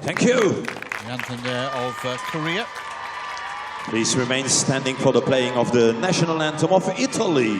Thank you. The anthem there of Korea. Please remain standing for the playing of the national anthem of Italy.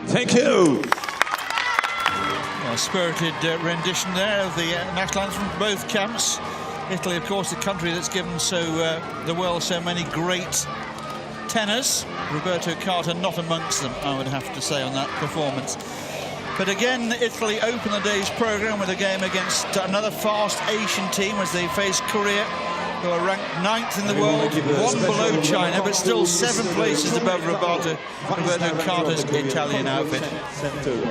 Thank you. A spirited rendition there of the national anthem from both camps. Italy, of course, the country that's given the world so many great tenors. Roberto Carta not amongst them, I would have to say, on that performance. But again, Italy open the day's programme with a game against another fast Asian team as they face Korea, who are ranked 9th in the world, one below China, but still 7 places above Roberto Carta's Italian outfit.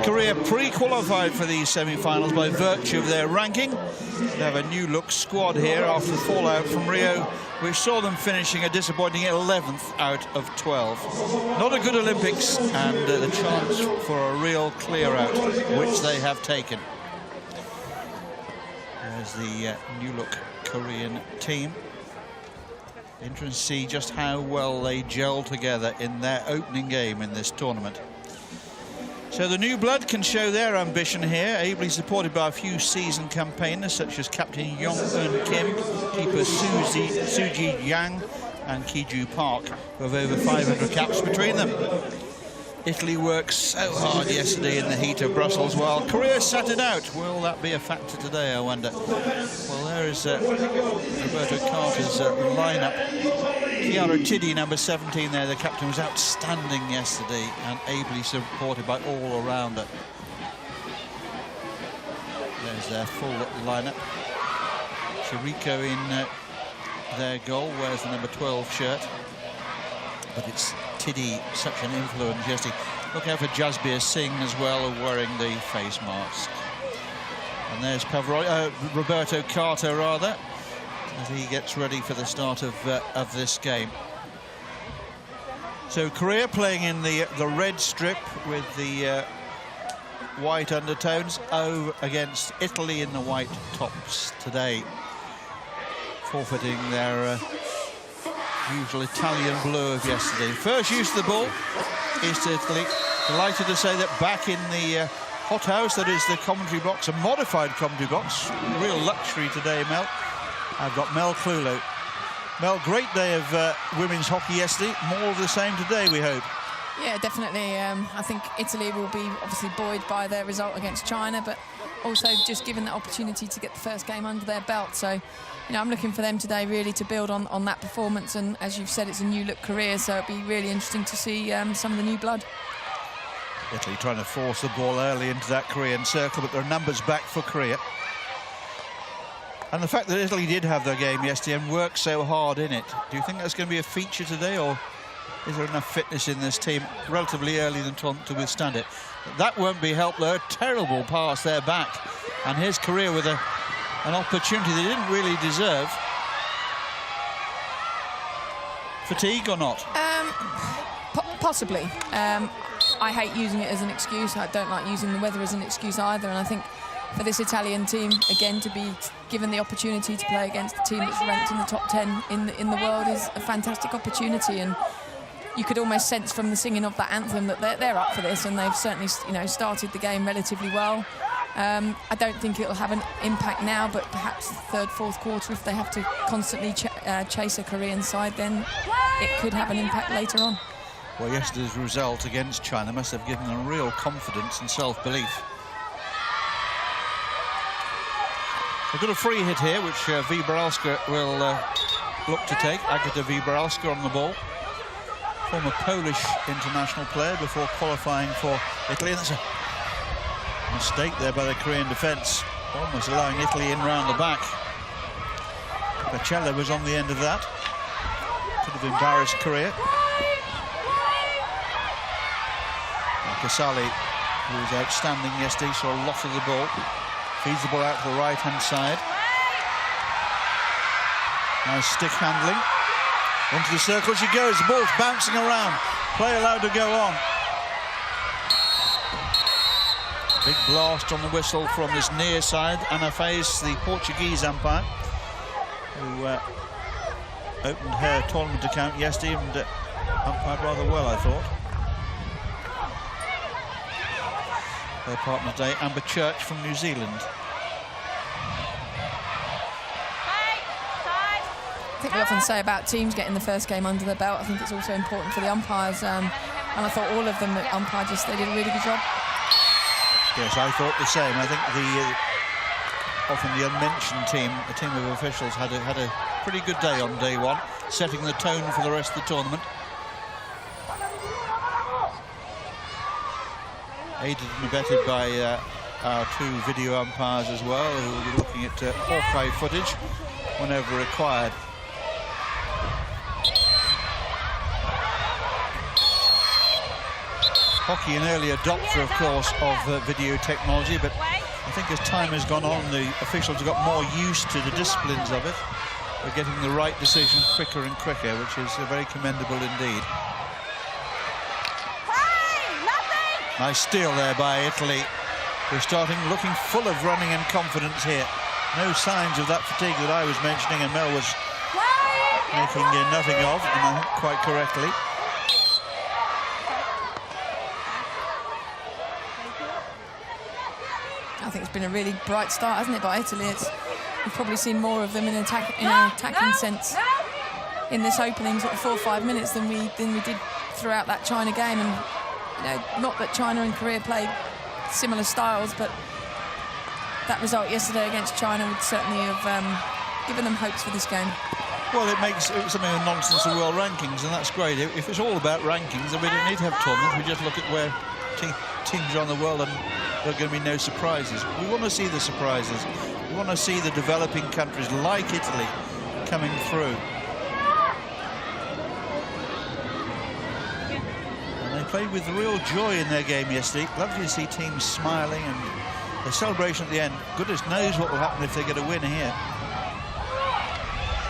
Korea pre-qualified for these semi-finals by virtue of their ranking. They have a new-look squad here after the fallout from Rio, which saw them finishing a disappointing 11th out of 12. Not a good Olympics, and the chance for a real clear-out, which they have taken. There's the new-look Korean team. Interesting to see just how well they gel together in their opening game in this tournament. So the new blood can show their ambition here, ably supported by a few seasoned campaigners such as Captain Yong-eun Kim, keeper Suji Yang and Ki-ju Park, who have over 500 caps between them. Italy worked so hard yesterday in the heat of Brussels, while Korea sat it out. Will that be a factor today, I wonder? Well, there is Roberto Carta's lineup. Chiara Tiddy, number 17 there, the captain, was outstanding yesterday and ably supported by all around her. There's their full lineup. Chirico in their goal, wears the number 12 shirt. But it's Tiddy, such an influence yesterday. Look out for Jasbir Singh as well, wearing the face mask. And there's Roberto Carta, rather, as he gets ready for the start of this game. So Korea playing in the red strip with the white undertones against Italy in the white tops today, forfeiting their usual Italian blue of yesterday. First use of the ball is to Italy. Delighted to say that back in the hothouse, that is the commentary box, a modified commentary box, real luxury today, Mel. I've got Mel Clulo. Mel, great day of women's hockey yesterday. More of the same today, we hope. Yeah, definitely. I think Italy will be obviously buoyed by their result against China, but also just given the opportunity to get the first game under their belt. So, you know, I'm looking for them today really to build on that performance. And as you've said, it's a new look career, so it'll be really interesting to see some of the new blood. Italy trying to force the ball early into that Korean circle, but there are numbers back for Korea. And the fact that Italy did have their game yesterday and worked so hard in it, do you think that's going to be a feature today, or is there enough fitness in this team relatively early to withstand it? That won't be helped, though. A terrible pass there back. And here's Korea with an opportunity they didn't really deserve. Fatigue or not? Possibly. I hate using it as an excuse. I don't like using the weather as an excuse either. And I think for this Italian team, again, to be given the opportunity to play against a team that's ranked in the top 10 in the world is a fantastic opportunity. And you could almost sense from the singing of that anthem that they're up for this, and they've certainly, you know, started the game relatively well. I don't think it'll have an impact now, but perhaps third, fourth quarter, if they have to constantly chase a Korean side, then it could have an impact later on. Well, yesterday's result against China must have given them real confidence and self-belief. They've got a free hit here, which Wybralska will look to take. Agata Wybralska on the ball. Former Polish international player before qualifying for Italy. And that's a mistake there by the Korean defence, almost allowing Italy in round the back. Bacella was on the end of that. Could have embarrassed Korea. Casali, who was outstanding yesterday, saw a lot of the ball. Feeds the ball out to the right-hand side. Nice stick handling. Into the circle she goes. The ball's bouncing around. Play allowed to go on. Big blast on the whistle from this near side. Ana Fez, the Portuguese umpire, who opened her tournament account yesterday and umpired rather well, I thought. Her partner today, Amber Church from New Zealand. I think we often say about teams getting the first game under their belt. I think it's also important for the umpires, and I thought all of them that umpired just, they did a really good job. Yes, I thought the same. I think often the unmentioned team, the team of officials, had a pretty good day on day one, setting the tone for the rest of the tournament. Aided and abetted by our two video umpires as well, who will be looking at Hawkeye footage whenever required. Hockey, an early adopter, of course, of video technology, but I think as time has gone on, the officials have got more used to the disciplines of it. They're getting the right decision quicker and quicker, which is very commendable indeed. Nice steal there by Italy. We're starting looking full of running and confidence here. No signs of that fatigue that I was mentioning and Mel was making nothing of, and I think quite correctly. I think it's been a really bright start, hasn't it, by Italy? We've probably seen more of them in an attacking sense in this opening sort of 4 or 5 minutes than we did throughout that China game. And you know, not that China and Korea played similar styles, but that result yesterday against China would certainly have given them hopes for this game. Well, it makes something of nonsense of world rankings, and that's great. If it's all about rankings, then we don't need to have tournaments. We just look at where teams are in the world, and there are going to be no surprises. We want to see the surprises. We want to see the developing countries like Italy coming through. And they played with real joy in their game yesterday. Lovely to see teams smiling, and the celebration at the end. Goodness knows what will happen if they get a win here.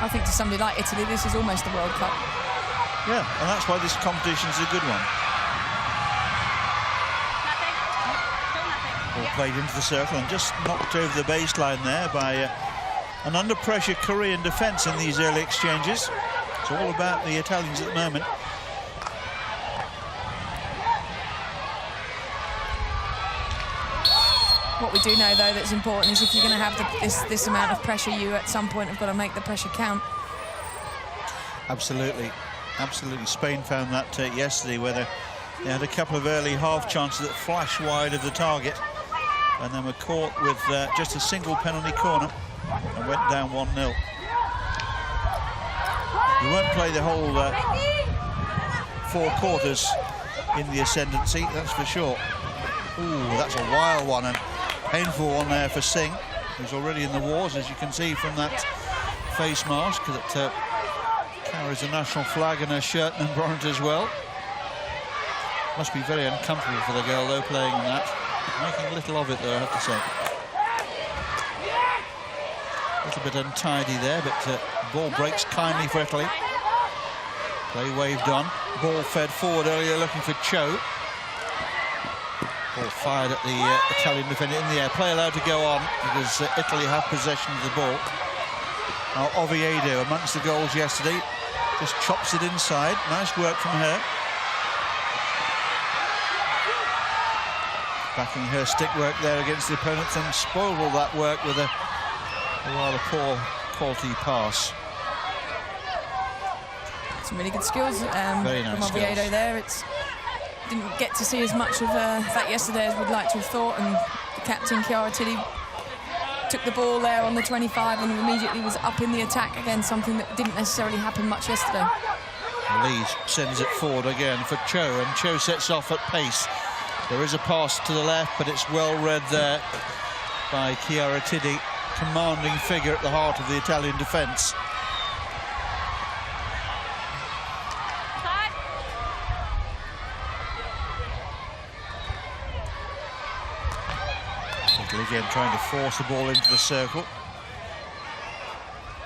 I think to somebody like Italy, this is almost the World Cup. Yeah, and that's why this competition is a good one. Ball played into the circle and just knocked over the baseline there by an under-pressure Korean defence in these early exchanges. It's all about the Italians at the moment. What we do know, though, that's important is if you're going to have this amount of pressure, you at some point have got to make the pressure count. Absolutely, absolutely. Spain found that yesterday, where they had a couple of early half chances that flashed wide of the target, and then were caught with just a single penalty corner and went down 1-0. We won't play the whole 4 quarters in the ascendancy, that's for sure. Ooh, that's a wild one, and painful one there for Singh, who's already in the wars, as you can see from that face mask that carries a national flag in her shirt and bonnet as well. Must be very uncomfortable for the girl, though, playing that. Making little of it, though, I have to say. A little bit untidy there, but ball breaks kindly for Italy. Play waved on. Ball fed forward earlier, looking for Cho. Ball fired at the Italian defender in the air. Play allowed to go on because Italy have possession of the ball. Now Oviedo, amongst the goals yesterday, just chops it inside. Nice work from her. Backing her stick work there against the opponents, and spoiled all that work with a rather poor quality pass. Some really good skills Very from nice Oviedo skills. there. Didn't get to see as much of that yesterday as we'd like to have thought, and the captain, Chiara Tilly, took the ball there on the 25 and immediately was up in the attack again, something that didn't necessarily happen much yesterday. Lee sends it forward again for Cho, and Cho sets off at pace. There is a pass to the left, but it's well read there by Chiara Tilly, commanding figure at the heart of the Italian defence. Again trying to force the ball into the circle.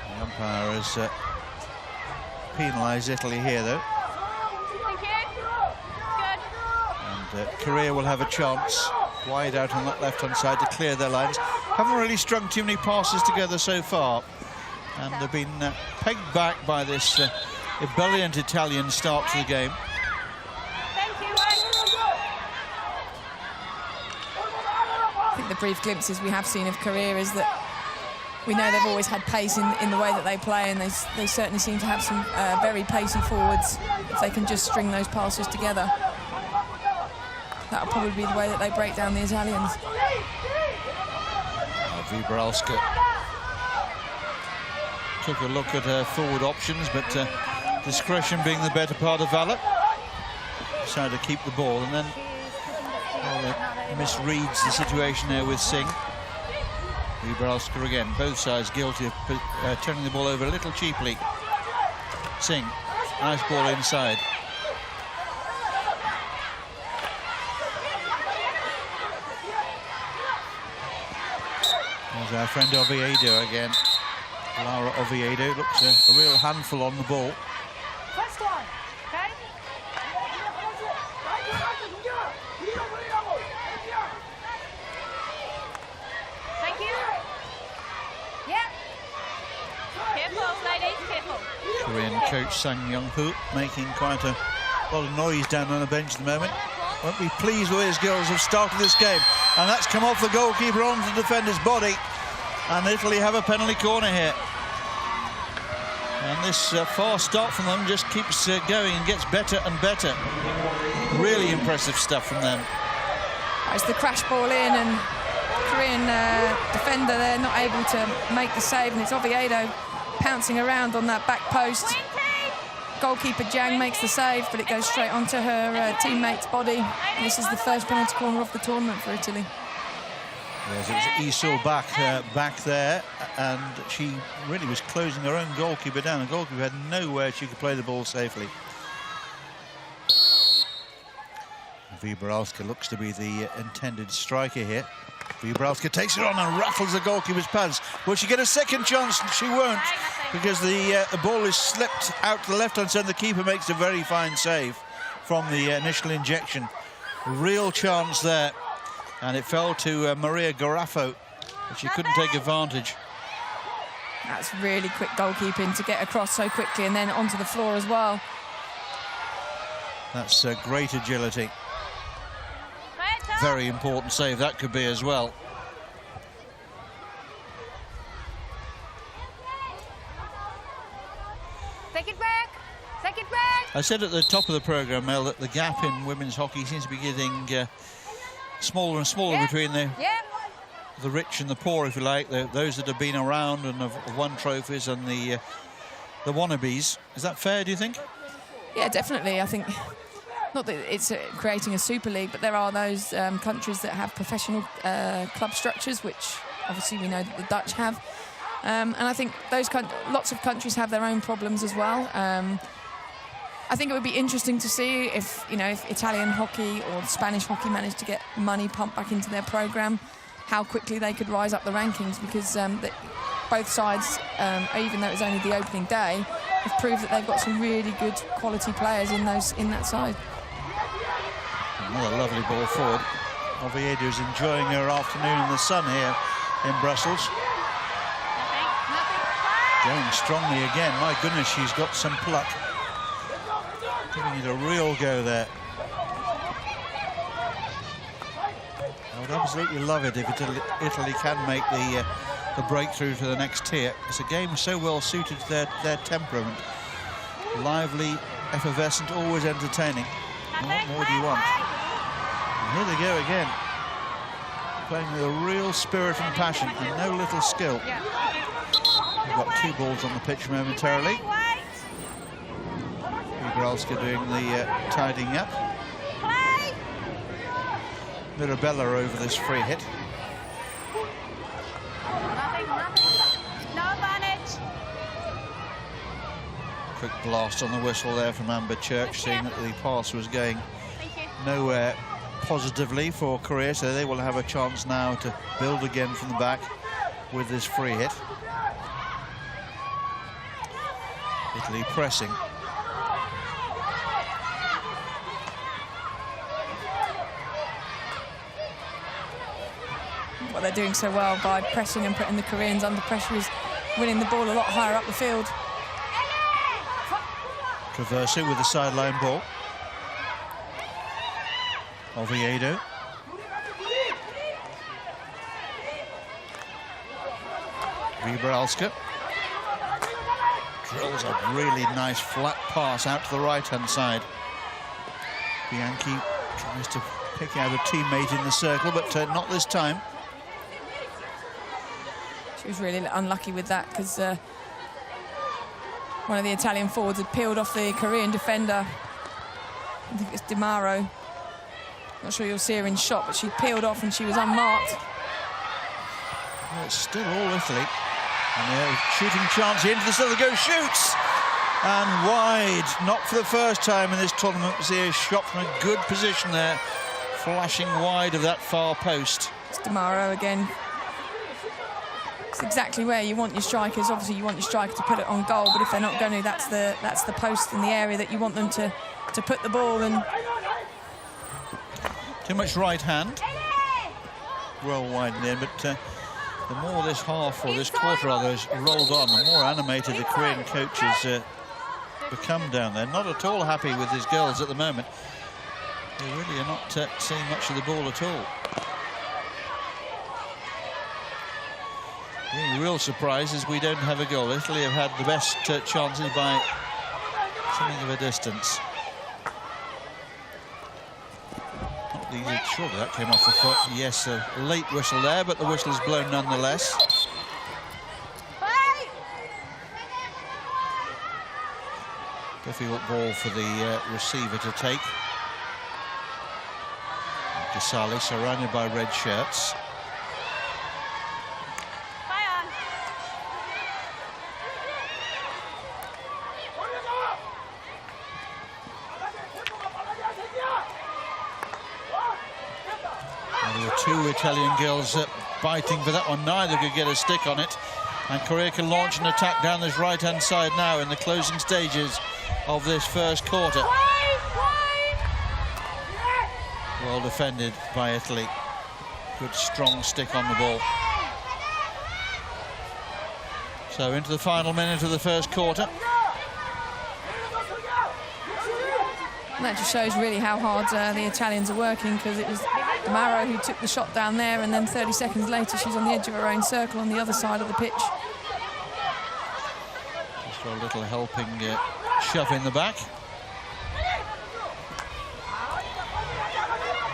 The umpire has penalised Italy here, though. Thank you. Good. And Korea will have a chance wide out on that left-hand side to clear their lines. Haven't really strung too many passes together so far, and they've been pegged back by this ebullient Italian start to the game. I think the brief glimpses we have seen of Korea is that we know they've always had pace in the way that they play, and they certainly seem to have some very pacey forwards. If they can just string those passes together, that'll probably be the way that they break down the Italians. Vibralska took a look at her forward options, but discretion being the better part of valour, decided to keep the ball, and then misreads the situation there with Singh. Vibralska again, both sides guilty of turning the ball over a little cheaply. Singh, nice ball inside. There's our friend Oviedo again. Lara Oviedo looks a real handful on the ball. First one, okay? Thank you. Yeah. Careful, ladies, careful. Korean coach Sang Young-hoo making quite a lot of noise down on the bench at the moment. Won't be pleased with his girls have started this game. And that's come off the goalkeeper onto the defender's body. And Italy have a penalty corner here. And this fast start from them just keeps going and gets better and better. Really impressive stuff from them. It's the crash ball in, and Korean defender there not able to make the save, and it's Oviedo pouncing around on that back post. Goalkeeper Jang makes the save, but it goes straight onto her teammate's body. And this is the first penalty corner of the tournament for Italy. Yes, it was Isul back there, and she really was closing her own goalkeeper down. The goalkeeper had nowhere she could play the ball safely. Vibralska looks to be the intended striker here. Vibralska takes it on and rattles the goalkeeper's pads. Will she get a second chance? She won't, because the ball is slipped out to the left-hand side. The keeper makes a very fine save from the initial injection. Real chance there. And it fell to Maria Garafo, but she couldn't take advantage. That's really quick goalkeeping to get across so quickly and then onto the floor as well. That's great agility. Very important save that could be as well. Take it back. Take it back. I said at the top of the programme, Mel, that the gap in women's hockey seems to be getting smaller and smaller between the rich and the poor, if you like, those that have been around and have won trophies, and the wannabes. Is that fair, do you think? Yeah, definitely. I think, not that it's creating a super league, but there are those countries that have professional club structures, which obviously we know that the Dutch have. And I think those lots of countries have their own problems as well. I think it would be interesting to see if Italian hockey or Spanish hockey managed to get money pumped back into their program, how quickly they could rise up the rankings, because both sides, even though it was only the opening day, have proved that they've got some really good quality players in that side. Another lovely ball forward. Oviedo is enjoying her afternoon in the sun here in Brussels. Going strongly again. My goodness, she's got some pluck. Giving it a real go there. I would absolutely love it if Italy can make the breakthrough to the next tier. It's a game so well suited to their temperament. lively, effervescent, always entertaining. What more do you want? And here they go again, playing with a real spirit and passion and no little skill. We've got 2 balls on the pitch momentarily. Gralska doing the tidying up. Mirabella over this free hit. No advantage. Quick blast on the whistle there from Amber Church, seeing that the pass was going nowhere positively for Korea, so they will have a chance now to build again from the back with this free hit. Italy pressing. What they're doing so well by pressing and putting the Koreans under pressure is winning the ball a lot higher up the field. Traverso with the sideline ball. Oviedo. Vibralska drills a really nice flat pass out to the right-hand side. Bianchi tries to pick out a teammate in the circle, but not this time. She was really unlucky with that because one of the Italian forwards had peeled off the Korean defender. I think it's Di Mauro. Not sure you'll see her in shot, but she peeled off and she was unmarked. Well, it's still all Italy. And they're shooting chance into the center, goes, shoots! And wide, not for the first time in this tournament. We see a shot from a good position there, flashing wide of that far post. It's Di Mauro again. It's exactly where you want your strikers. Obviously, you want your striker to put it on goal, but if they're not going to, that's the post in the area that you want them to put the ball in. Too much right hand. Well wide in the end, but the more this half, or this quarter rather, is rolled on, the more animated the Korean coaches become down there. Not at all happy with his girls at the moment. They really are not seeing much of the ball at all. The real surprise is we don't have a goal. Italy have had the best chances by something of a distance. Surely that came off the foot. Yes, a late whistle there, but the whistle is blown nonetheless. Difficult ball for the receiver to take. Casale surrounded by red shirts. There were 2 Italian girls biting for that one. Neither could get a stick on it. And Korea can launch an attack down this right-hand side now in the closing stages of this first quarter. Well defended by Italy. Good strong stick on the ball. So into the final minute of the first quarter. And that just shows really how hard the Italians are working, because it was Di Mauro who took the shot down there, and then 30 seconds later she's on the edge of her own circle on the other side of the pitch. Just a little helping shove in the back.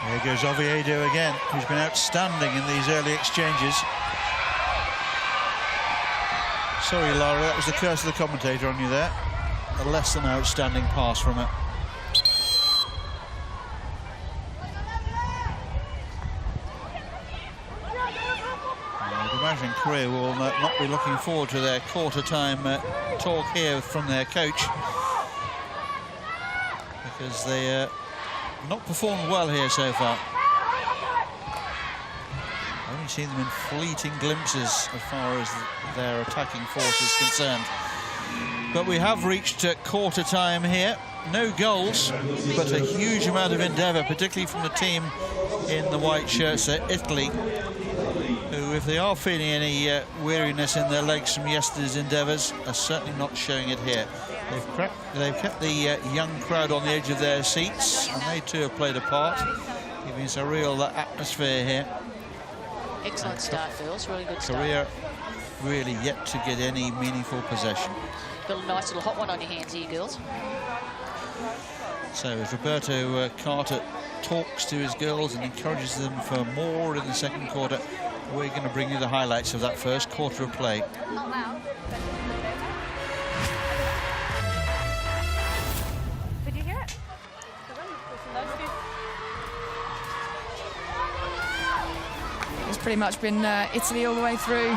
There goes Oviedo again, who's been outstanding in these early exchanges. Sorry, Lara, that was the curse of the commentator on you there. A less than outstanding pass from her. I imagine Korea will not be looking forward to their quarter-time talk here from their coach, because they not performed well here so far. I've only seen them in fleeting glimpses as far as their attacking force is concerned. But we have reached quarter-time here. No goals, but a huge amount of endeavour, particularly from the team in the white shirts, Italy, who, if they are feeling any weariness in their legs from yesterday's endeavours, are certainly not showing it here. They've kept the young crowd on the edge of their seats, and they too have played a part, giving us a real atmosphere here. Excellent start, Phil. Really good start. Korea really yet to get any meaningful possession. Got a nice little hot one on your hands here, girls. So as Roberto Carta talks to his girls and encourages them for more in the second quarter, we're going to bring you the highlights of that first quarter of play. Did you hear it? It's pretty much been Italy all the way through.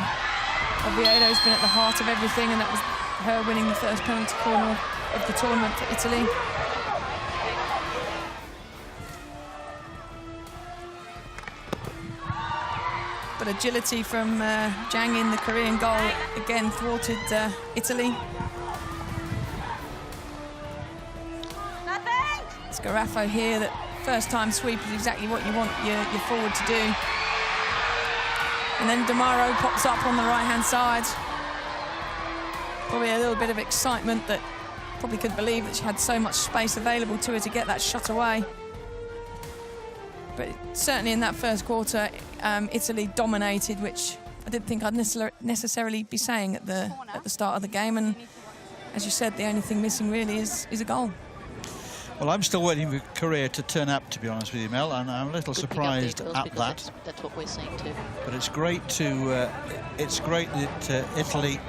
Oviedo's been at the heart of everything, and that was her winning the first penalty corner of the tournament for Italy. But agility from Jang in the Korean goal again thwarted Italy. Scarafo here, that first time sweep is exactly what you want your forward to do. And then Demaro pops up on the right-hand side. Probably a little bit of excitement, that probably couldn't believe that she had so much space available to her to get that shot away. But certainly in that first quarter, Italy dominated, which I didn't think I'd necessarily be saying at the start of the game. And as you said, the only thing missing really is a goal. Well, I'm still waiting for Korea to turn up, to be honest with you, Mel, and I'm a little surprised at that. That's what we're seeing too. But it's great to that Italy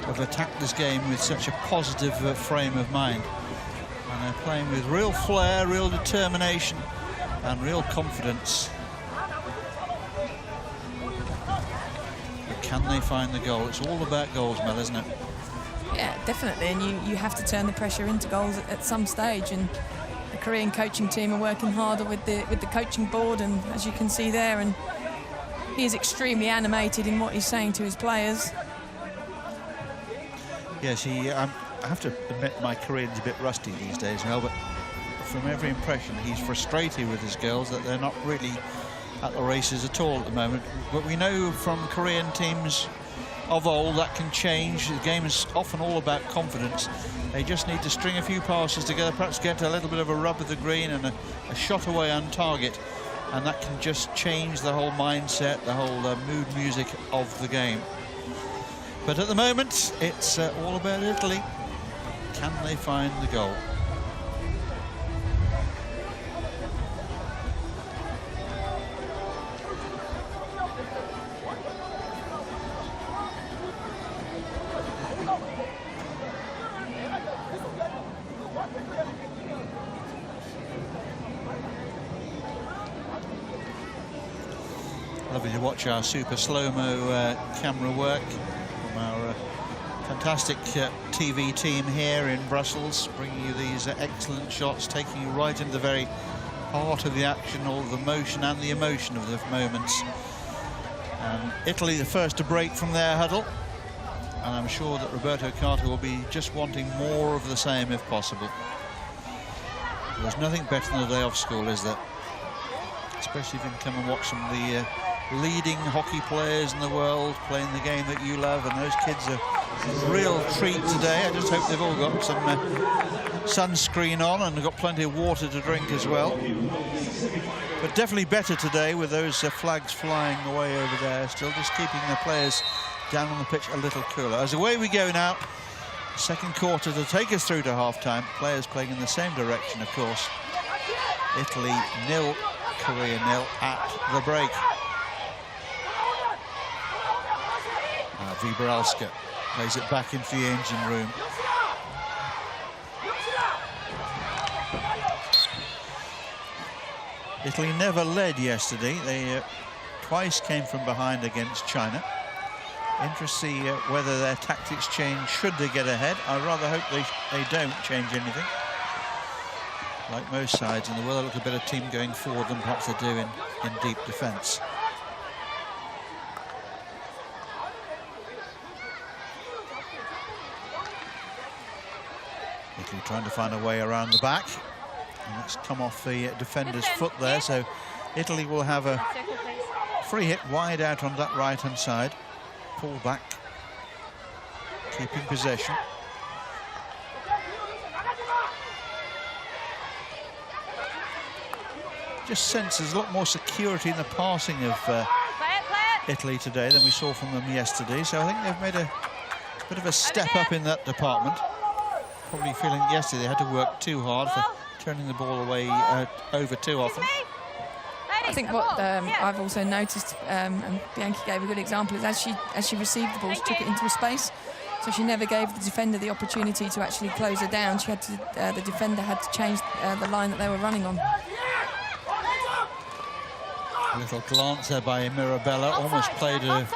have attacked this game with such a positive frame of mind, and they're playing with real flair, real determination, and real confidence. But can they find the goal? It's all about goals, Mel, isn't it? Yeah, definitely, and you have to turn the pressure into goals at some stage, and the Korean coaching team are working harder with the coaching board, and as you can see there, and he is extremely animated in what he's saying to his players. Yes, I have to admit my Korean's a bit rusty these days, Mel, but from every impression he's frustrated with his girls that they're not really at the races at all at the moment. But we know from Korean teams of old that can change. The game is often all about confidence. They just need to string a few passes together, perhaps get a little bit of a rub of the green and a shot away on target, and that can just change the whole mindset, the whole mood music of the game. But at the moment it's all about Italy. Can they find the goal? Lovely to watch our super slow-mo camera work from our fantastic TV team here in Brussels, bringing you these excellent shots, taking you right into the very heart of the action, all of the motion and the emotion of the moments. Italy the first to break from their huddle, and I'm sure that Roberto Carta will be just wanting more of the same if possible. There's nothing better than a day off school, is there? Especially if you can come and watch some of the leading hockey players in the world playing the game that you love, and those kids are a real treat today. I just hope they've all got some sunscreen on and got plenty of water to drink as well. But definitely better today with those flags flying away over there, still just keeping the players down on the pitch a little cooler. As away we go now, second quarter to take us through to half-time. Players playing in the same direction, of course. Italy 0, Korea 0 at the break. Vibralska plays it back into the engine room. Italy never led yesterday. They twice came from behind against China. Interesting to see whether their tactics change should they get ahead. I rather hope they don't change anything. Like most sides in the world, they look a better team going forward than perhaps they do in deep defence. Italy trying to find a way around the back. And it's come off the defender's foot there, so Italy will have a free hit wide out on that right-hand side. Pull back, keeping possession. Just sense there's a lot more security in the passing of Italy today than we saw from them yesterday. So I think they've made a Bit of a step up in that department. Probably feeling yesterday they had to work too hard for turning the ball away over too often. I think what I've also noticed, and Bianchi gave a good example, is as she received the ball, she took it into a space. So she never gave the defender the opportunity to actually close her down. She had to, the defender had to change the line that they were running on. A little glance there by Mirabella, almost played her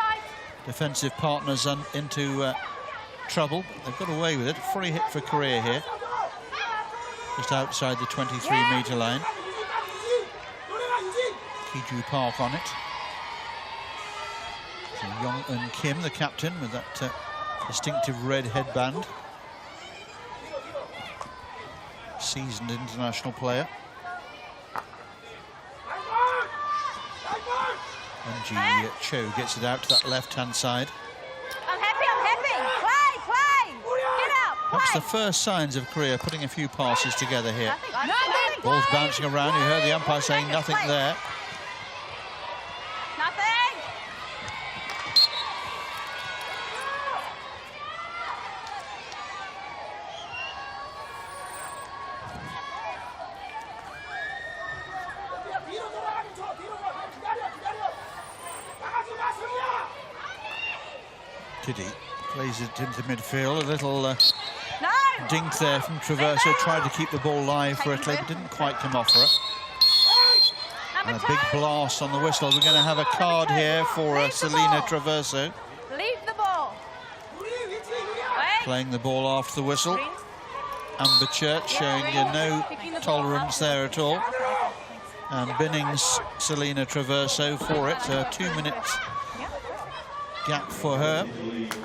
defensive partners into trouble. They've got away with it. Free hit for Korea here, just outside the 23-metre line. Ki-Ju Park on it. So Young-eun Kim, the captain, with that distinctive red headband. Seasoned international player. And Ji Cho gets it out to that left-hand side. I'm happy. Play. Get out. That's the first signs of Korea putting a few passes together here. Nothing. Ball's bouncing around. You heard the umpire saying nothing there. Nothing. Tiddy plays it into midfield. A little No. dink there from Traverso. Tried to keep the ball live for Italy, but didn't quite come off for it. And a big blast on the whistle. We're going to have a card here for Selena Traverso. Leave the ball. Playing the ball after the whistle. Amber Church showing you no tolerance there at all. And Binning's Selena Traverso for it. So a 2-minute gap for her.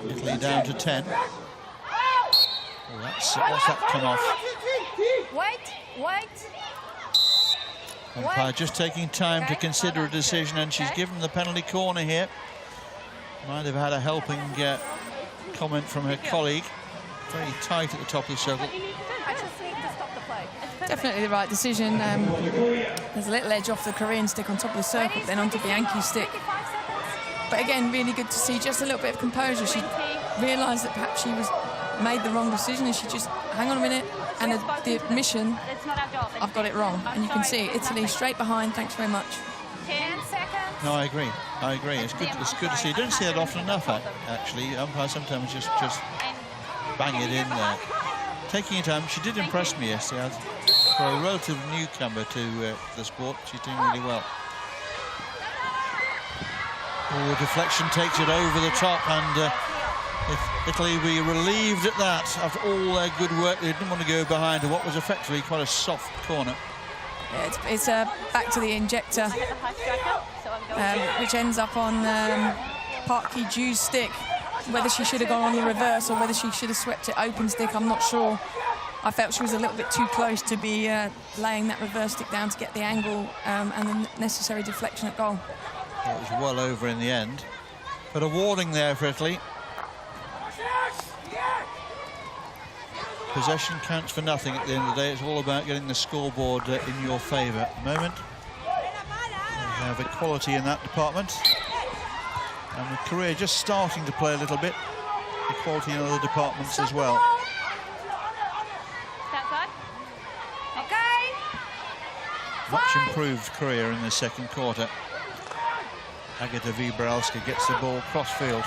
Italy down to 10. Well, what's that come off? Wait. Umpire just taking time to consider a decision, and she's given the penalty corner here. Might have had a helping comment from her colleague. Very tight at the top of the circle. I just need to stop the play. Definitely the right decision. There's a little edge off the Korean stick on top of the circle, then onto Bianchi's stick. But again, really good to see just a little bit of composure. She realised that perhaps she made the wrong decision, and she just, hang on a minute, and the admission, It's not our job. I've got it wrong. And you can see Italy straight behind, thanks very much. 10 seconds. No, I agree. It's good to see. You don't see that often enough, actually. Umpires sometimes just bang it in there. Taking your time. She did impress me yesterday. For a relative newcomer to the sport, she's doing really well. Oh, the deflection takes it over the top, and if Italy be relieved at that after all their good work. They didn't want to go behind to what was effectively quite a soft corner. Yeah, it's back to the injector, which ends up on Park Ki-Ju's stick. Whether she should have gone on the reverse or whether she should have swept it open stick, I'm not sure. I felt she was a little bit too close to be laying that reverse stick down to get the angle and the necessary deflection at goal. It was well over in the end. But a warning there for Italy. Possession counts for nothing at the end of the day. It's all about getting the scoreboard in your favour at the moment. We have equality in that department. And with Korea just starting to play a little bit, equality in other departments as well. Okay. Much improved Korea in the second quarter. Agata Vibralska gets the ball cross-field.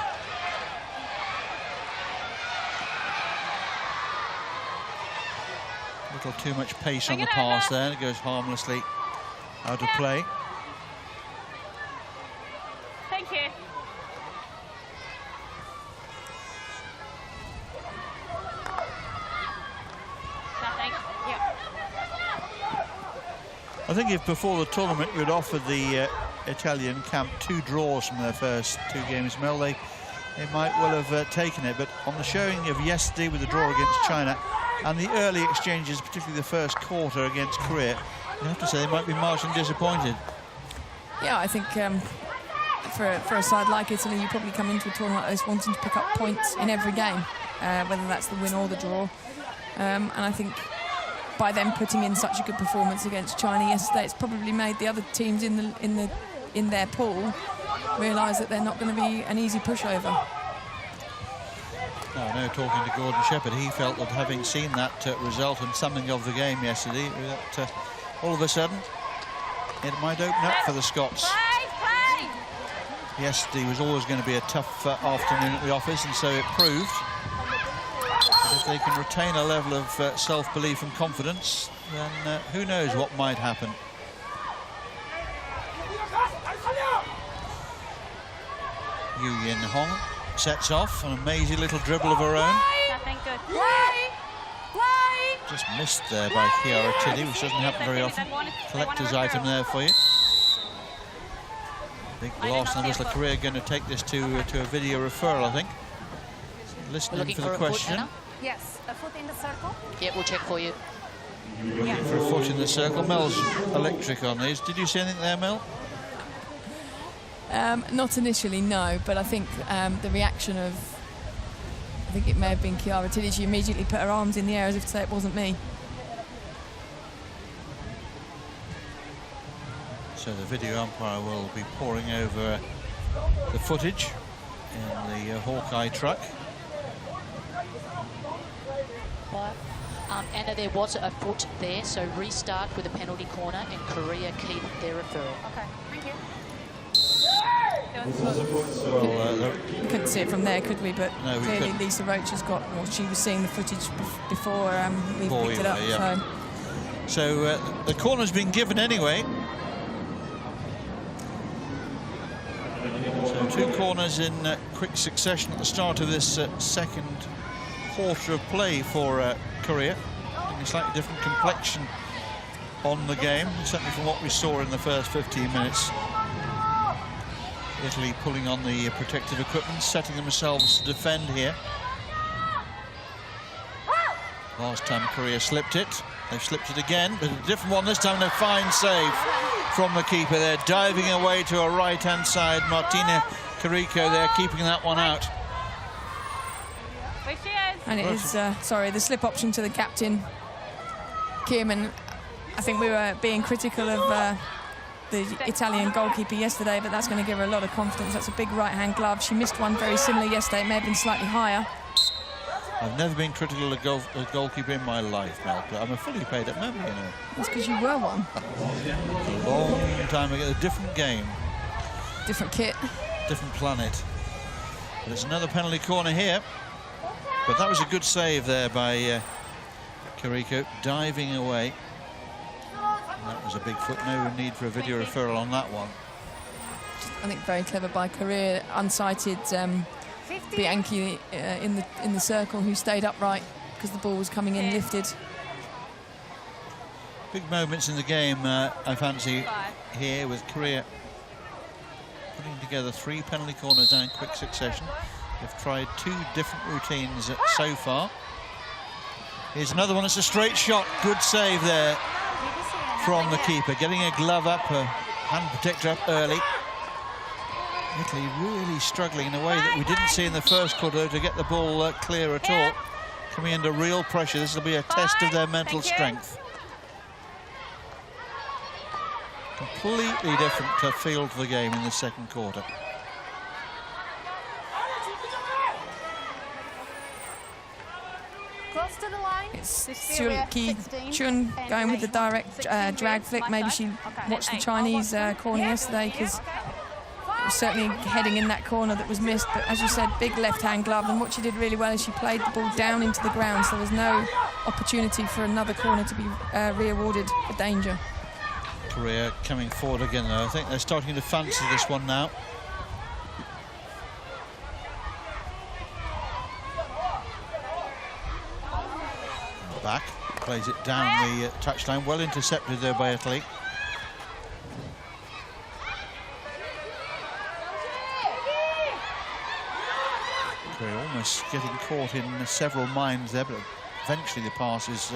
A little too much pace on the pass there. It goes harmlessly out of play. Thank you. Nothing. Yeah. I think if before the tournament we'd offered the Italian camp 2 draws from their first 2 games, Mel, they might well have taken it. But on the showing of yesterday with the draw against China and the early exchanges, particularly the first quarter against Korea, you have to say they might be marginally disappointed. Yeah, I think for a side like Italy, you probably come into a tournament like this wanting to pick up points in every game, whether that's the win or the draw. And I think by them putting in such a good performance against China yesterday, it's probably made the other teams in their pool realise that they're not going to be an easy pushover. No, I know, talking to Gordon Shepherd, he felt that having seen that result and something of the game yesterday, that all of a sudden it might open up for the Scots. Yesterday was always going to be a tough afternoon at the office, and so it proved. But if they can retain a level of self-belief and confidence, then who knows what might happen. Yu Yin Hong sets off, an amazing little dribble of her own. Nothing good. Just missed there by Chiara Tilly, which doesn't happen very often. Collector's item there for you. Big blast on the whistle. Korea going to take this to a video referral, I think. Listening for the question. Yes, a foot in the circle. Yeah, we'll check for you. Looking for a foot in the circle. Mel's electric on these. Did you see anything there, Mel? Not initially, no, but I think the reaction of, I think it may have been Chiara Tilly, she immediately put her arms in the air as if to say it wasn't me. So the video umpire will be poring over the footage in the Hawkeye truck. Anna, there was a foot there, so restart with a penalty corner and Korea keep their referral. Okay, thank you. Well, We couldn't see it from there, could we? But No, we clearly couldn't. Lisa Roach has got, well, she was seeing the footage before we Before picked we it up. were, yeah. So the corner's been given anyway. So 2 corners in quick succession at the start of this second quarter of play for Korea. A slightly different complexion on the game, certainly from what we saw in the first 15 minutes. Italy pulling on the protective equipment, setting themselves to defend here. Last time Korea slipped it. They've slipped it again, but a different one this time. A fine save from the keeper there, diving away to a right-hand side. Martina Carrico there, keeping that one out. Where she is. And it is, sorry, the slip option to the captain, Kim, and I think we were being critical of the Italian goalkeeper yesterday, but that's going to give her a lot of confidence. That's a big right-hand glove. She missed one very similar yesterday. It may have been slightly higher. I've never been critical of a goalkeeper in my life, Mel, but I'm a fully paid-up member, you know. That's because you were one. A long time ago, a different game, Different kit. different planet. But it's another penalty corner here. But that was a good save there by Carrico, diving away. That was a big foot. No need for a video referral on that one. I think very clever by Korea. Unsighted Bianchi in the circle, who stayed upright because the ball was coming in lifted. Big moments in the game, I fancy, here with Korea putting together 3 penalty corners now in quick succession. They've tried 2 different routines so far. Here's another one. It's a straight shot. Good save there from the keeper, getting a glove up, a hand protector up early. Italy really struggling in a way that we didn't see in the first quarter to get the ball clear at all. Coming under real pressure. This will be a test of their mental strength. Completely different feel to the game in the second quarter. Close to the line. It's Chun going with the direct drag flick. Maybe she watched the Chinese corner yesterday, because it was certainly heading in that corner that was missed. But as you said, big left-hand glove, and what she did really well is she played the ball down into the ground, so there was no opportunity for another corner to be re-awarded for danger. Korea coming forward again, though. I think they're starting to fancy this one now. Back, plays it down the touchline, well intercepted there by Italy. Korea almost getting caught in several minds there, but eventually the pass is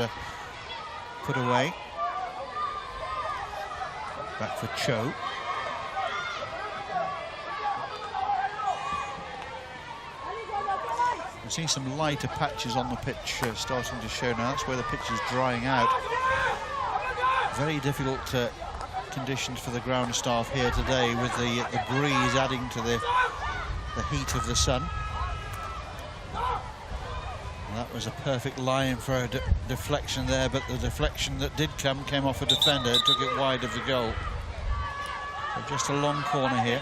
put away. Back for Cho. We're seeing some lighter patches on the pitch starting to show now. That's where the pitch is drying out. Very difficult conditions for the ground staff here today, with the breeze adding to the heat of the sun. That was a perfect line for a deflection there, but the deflection that did come came off a defender and took it wide of the goal. So just a long corner here.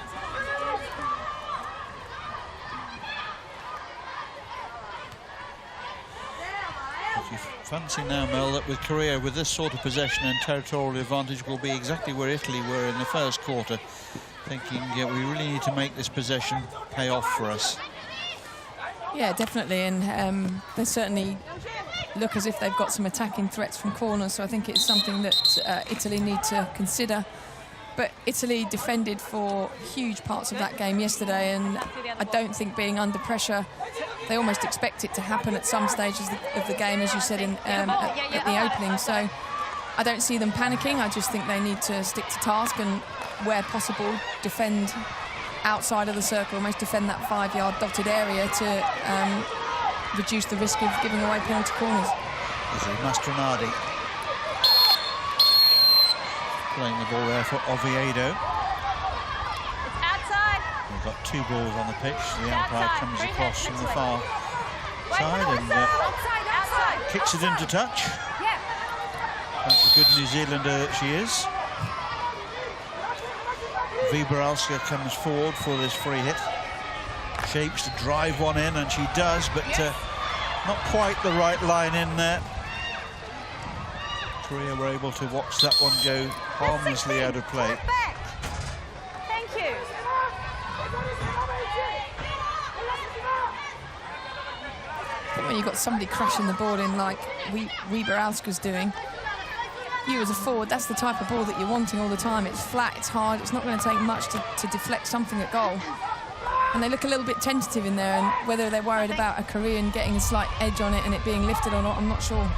If you fancy now, Mel, that with Korea, with this sort of possession and territorial advantage, will be exactly where Italy were in the first quarter, thinking we really need to make this possession pay off for us. Yeah, definitely, and they certainly look as if they've got some attacking threats from corners, so I think it's something that Italy need to consider. But Italy defended for huge parts of that game yesterday, and I don't think being under pressure, they almost expect it to happen at some stages of the game, as you said at the opening. So I don't see them panicking. I just think they need to stick to task and, where possible, defend outside of the circle, almost defend that 5-yard dotted area to reduce the risk of giving away penalty corners. This is Mastronardi playing the ball there for Oviedo. It's outside. We've got 2 balls on the pitch. The umpire comes across from the far Wait, side and outside. kicks it into touch. Yeah. That's a good New Zealander that she is. Viboralska comes forward for this free hit. Shapes to drive one in, and she does, but not quite the right line in there. Korea were able to watch that one go harmlessly out of play. Thank you. When you've got somebody crashing the ball in like Viboralska's doing, you as a forward, that's the type of ball that you're wanting all the time. It's flat, it's hard, it's not going to take much to deflect something at goal. And they look a little bit tentative in there, and whether they're worried about a Korean getting a slight edge on it and it being lifted or not, I'm not sure.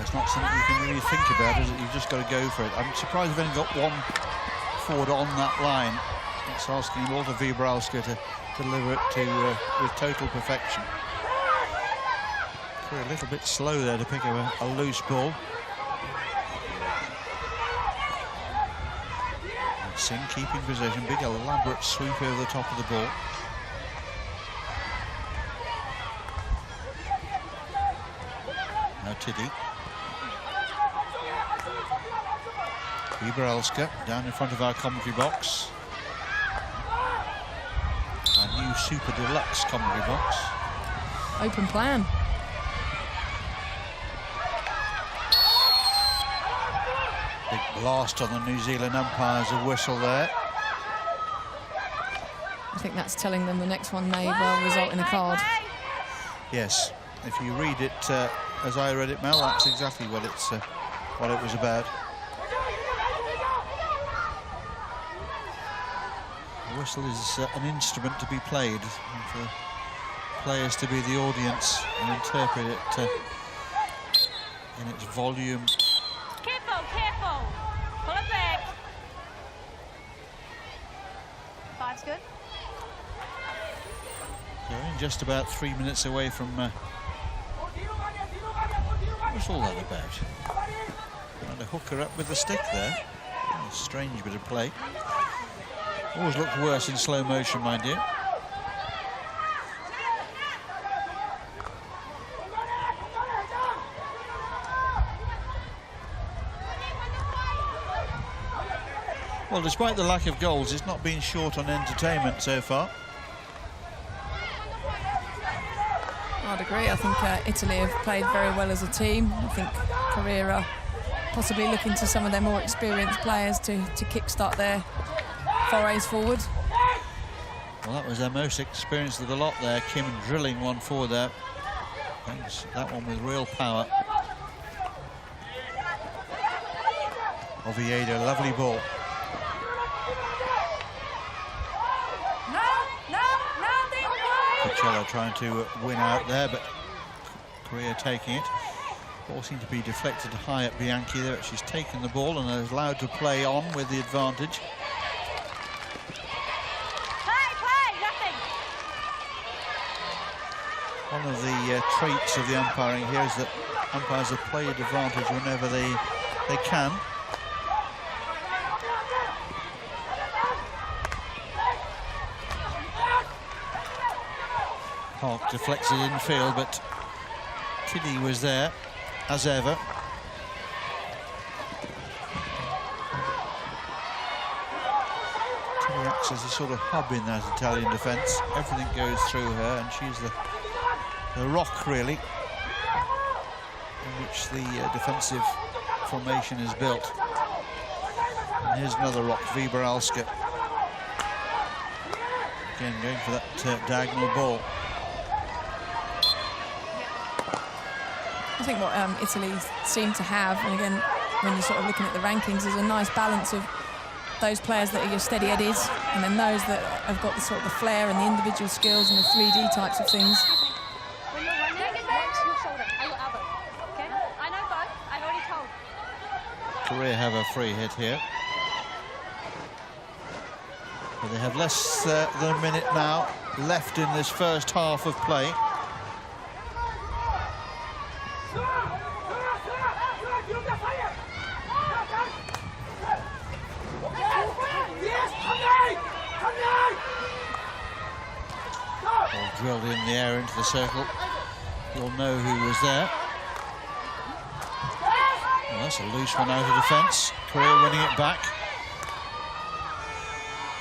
It's not something you can really think about, is it? You've just got to go for it. I'm surprised they've only got 1 forward on that line. It's asking Walter Viboralska to deliver it to with total perfection. We're a little bit slow there to pick up a loose ball. And Singh keeping possession, big elaborate sweep over the top of the ball. Now Tiddy. Viboralska down in front of our commentary box. Our new Super Deluxe commentary box. Open plan. Big blast on the New Zealand umpires, a whistle there. I think that's telling them the next one may well result in a card. Yes, if you read it as I read it, Mel, that's exactly what it was about. The whistle is an instrument to be played, and for players to be the audience and interpret it in its volume. Careful, careful. Pull it back. 5's good. So we're just about 3 minutes away from. What's all that about? Trying to hook her up with the stick there. A strange bit of play. Always looked worse in slow motion, mind you. Well, despite the lack of goals, it's not been short on entertainment so far. I'd agree. I think Italy have played very well as a team. I think Korea are possibly looking to some of their more experienced players to kickstart their forays forward. Well, that was their most experienced of the lot there. Kim drilling one forward there. Thanks. That one with real power. Oviedo, lovely ball. Pacello trying to win out there, but Korea taking it. Ball seemed to be deflected high at Bianchi there, but she's taken the ball and is allowed to play on with the advantage. One of the traits of the umpiring here is that umpires have played advantage whenever they can. Park deflects it infield, but Tiddy was there, as ever. Tiddy acts as a sort of hub in that Italian defence. Everything goes through her, and she's the rock, really, in which the defensive formation is built. And here's another rock, Viboralska. Again, going for that diagonal ball. I think what Italy seem to have, and again, when you're sort of looking at the rankings, is a nice balance of those players that are your steady eddies, and then those that have got the sort of the flair and the individual skills and the 3D types of things. When you're running, watch your shoulder. Are you elbow? Okay? I know both. I already told. Korea have a free hit here. But they have less than a minute now left in this first half of play. Ball drilled in the air into the circle. You'll know who was there. Well, that's a loose one out of defence. Korea winning it back.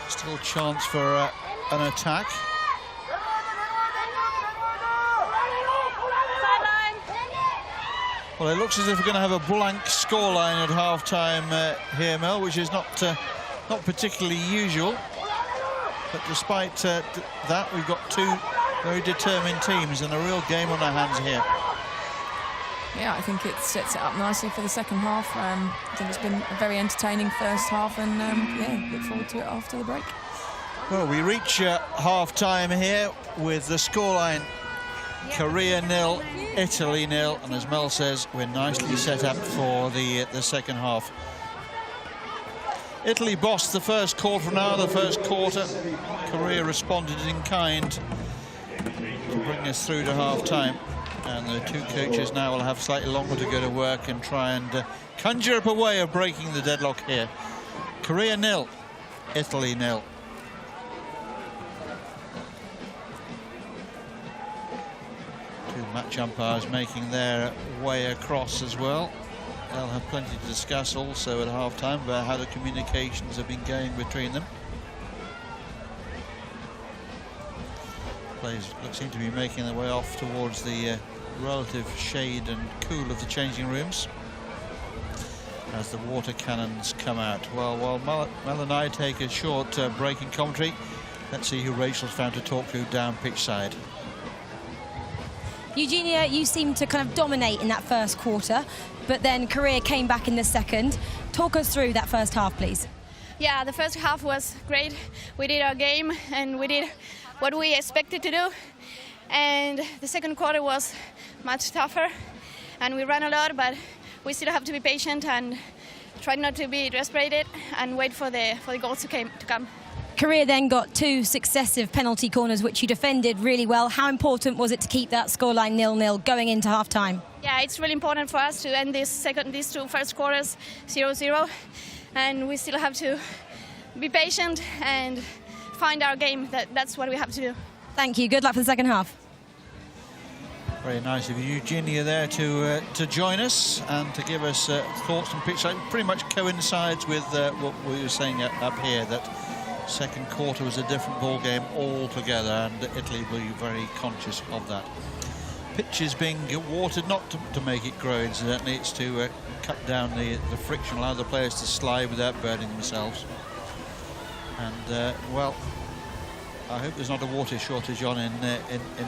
Still a chance for an attack. Well, it looks as if we're going to have a blank scoreline at half-time here, Mel, which is not particularly usual. But despite that, we've got two very determined teams and a real game on our hands here. Yeah, I think it sets it up nicely for the second half. I think it's been a very entertaining first half, and yeah, look forward to it after the break. Well, we reach half-time here with the scoreline: Korea 0, Italy 0, and as Mel says, we're nicely set up for the second half. Italy bossed the first quarter, now the first quarter. Korea responded in kind to bring us through to half-time. And the two coaches now will have slightly longer to go to work and try and conjure up a way of breaking the deadlock here. Korea 0, Italy 0. Two match umpires making their way across as well. They'll have plenty to discuss also at half-time about how the communications have been going between them. Players seem to be making their way off towards the relative shade and cool of the changing rooms as the water cannons come out. Well, while Mel and I take a short break in commentary, let's see who Rachel's found to talk to down pitch side. Eugenia, you seemed to kind of dominate in that first quarter, but then Korea came back in the second. Talk us through that first half, please. Yeah, the first half was great. We did our game and we did what we expected to do. And the second quarter was much tougher. And we ran a lot, but we still have to be patient and try not to be desperate and wait for the goals to come. Korea then got two successive penalty corners, which you defended really well. How important was it to keep that scoreline 0-0 going into half-time? Yeah, it's really important for us to end these two first quarters 0-0. And we still have to be patient and find our game. That's what we have to do. Thank you. Good luck for the second half. Very nice of you, Eugenia, there to join us and to give us thoughts on pitch. It pretty much coincides with what we were saying up here, that second quarter was a different ball game altogether, and Italy will be very conscious of that. Pitch is being watered not to make it grow, incidentally. It's to cut down the friction, allow the players to slide without burning themselves. And well, I hope there's not a water shortage on in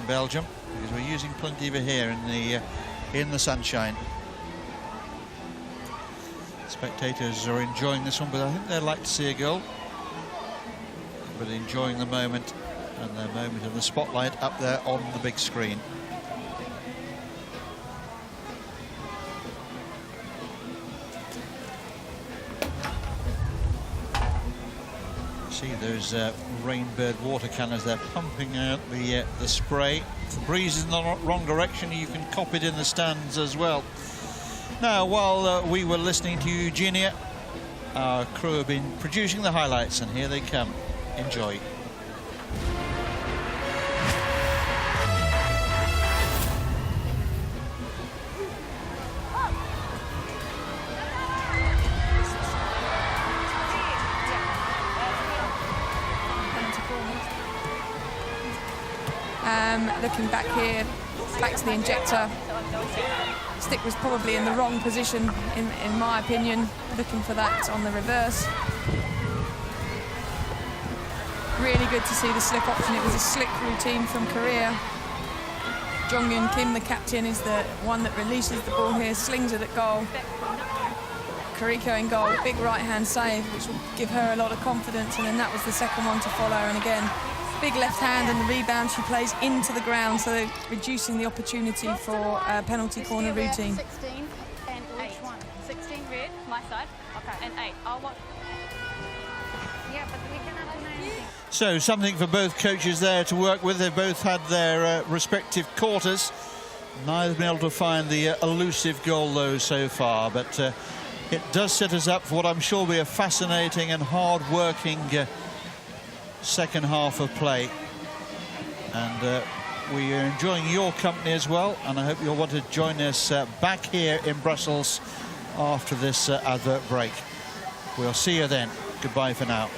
Belgium, because we're using plenty of it here in the sunshine. Spectators are enjoying this one, but I think they'd like to see a goal. But enjoying the moment, and the moment of the spotlight up there on the big screen. See those Rainbird water cannons, they're pumping out the spray. If the breeze is in the wrong direction, you can cop it in the stands as well. Now, while we were listening to Eugenia, our crew have been producing the highlights, and here they come. Enjoy. Looking back here, back to the injector. Stick was probably in the wrong position, in my opinion, looking for that on the reverse. Really good to see the slip option. It was a slick routine from Korea. Jong-Eun Kim, the captain, is the one that releases the ball here, slings it at goal. Kariko in goal, big right-hand save, which will give her a lot of confidence, and then that was the second one to follow, and again, big left hand and the rebound, she plays into the ground, so reducing the opportunity for penalty corner routine. 16 and 8. 16 red, my side, okay, and 8. I'll watch. Yeah, but we cannot do anything. So something for both coaches there to work with. They've both had their respective quarters. Neither been able to find the elusive goal though so far, but it does set us up for what I'm sure will be a fascinating and hard-working second half of play. And we are enjoying your company as well, and I hope you'll want to join us back here in Brussels after this advert break. We'll see you then. Goodbye for now.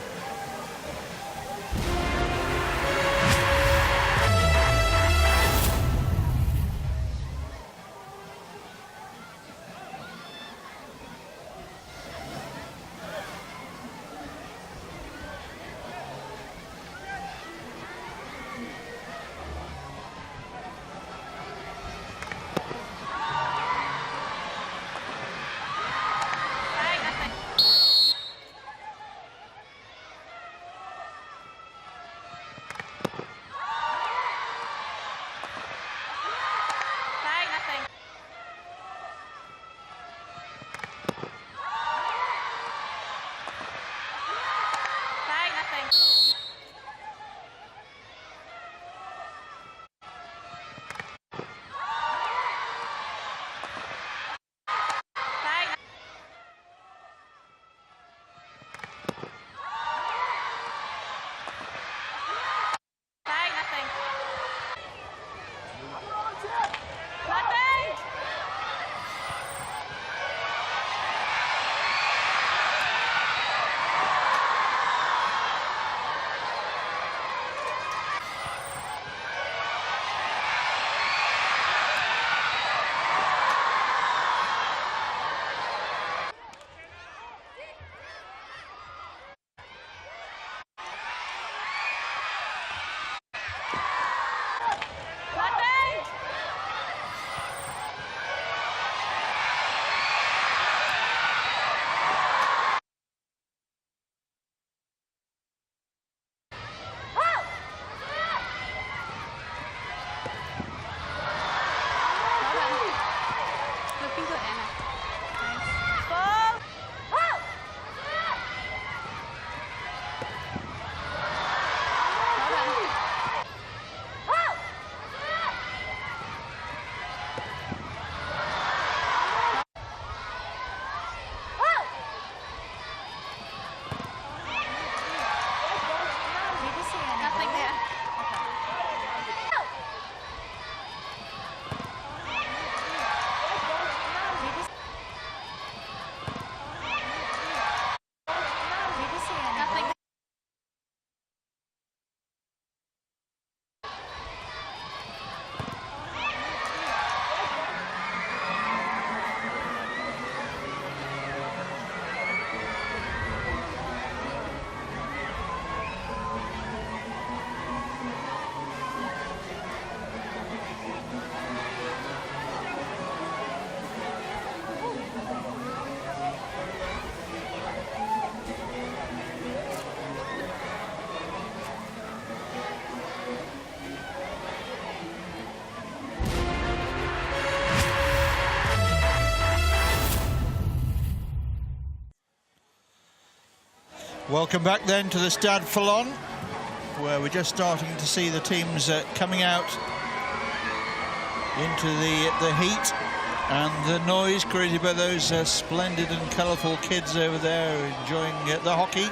Welcome back then to the Stade Fallon, where we're just starting to see the teams coming out into the heat and the noise created by those splendid and colourful kids over there enjoying the hockey.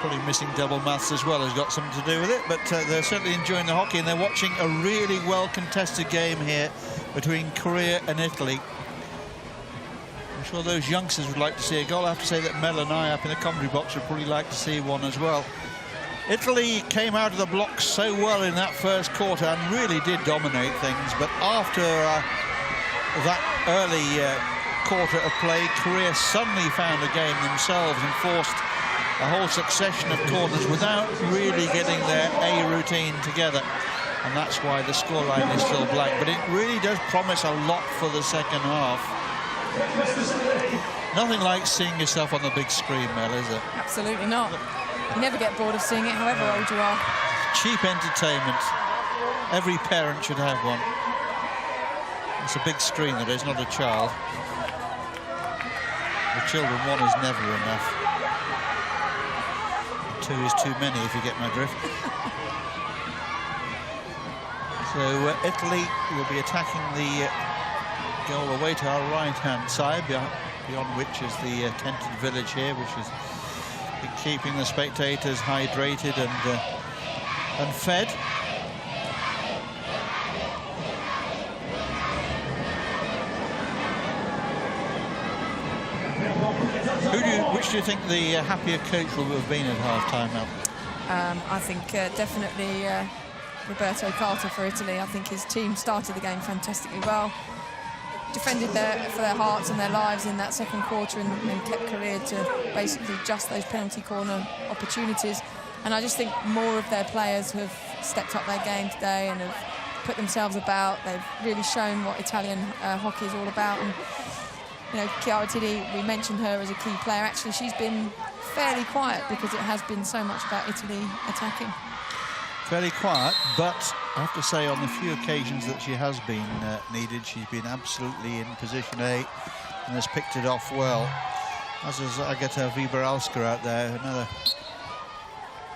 Probably missing double maths as well has got something to do with it, but they're certainly enjoying the hockey, and they're watching a really well contested game here between Korea and Italy. I'm sure those youngsters would like to see a goal. I have to say that Mel and I up in the commentary box would probably like to see one as well. Italy came out of the blocks so well in that first quarter and really did dominate things, but after that early quarter of play, Korea suddenly found a game themselves and forced a whole succession of corners without really getting their A routine together. And that's why the scoreline is still blank. But it really does promise a lot for the second half. Nothing like seeing yourself on the big screen, Mel, is it? Absolutely not. You never get bored of seeing it, however old you are. Cheap entertainment. Every parent should have one. It's a big screen, that is, not a child. The children, one is never enough. Two is too many, if you get my drift. So Italy will be attacking the goal away to our right-hand side, beyond which is the tented village here, which is keeping the spectators hydrated and fed. Which do you think the happier coach will have been at half-time now? I think definitely Roberto Carta for Italy. I think his team started the game fantastically well, defended for their hearts and their lives in that second quarter, and kept Korea to basically just those penalty corner opportunities. And I just think more of their players have stepped up their game today and have put themselves about. They've really shown what Italian hockey is all about. And you know, Chiara Tiddi, we mentioned her as a key player. Actually, she's been fairly quiet because it has been so much about Italy attacking. Fairly quiet, but I have to say on the few occasions that she has been needed, she's been absolutely in position A and has picked it off well. As is Agata Viboralska out there, another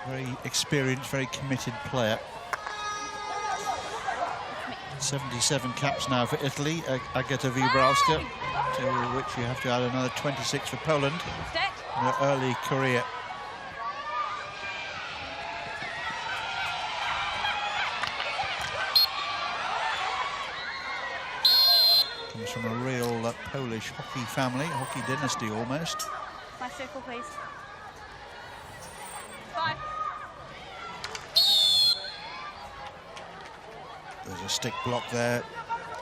very experienced, very committed player. 77 caps now for Italy, Agata Viboralska, to which you have to add another 26 for Poland in the early career. Comes from a real Polish hockey family, hockey dynasty almost. My circle, please. 5. There's a stick block there,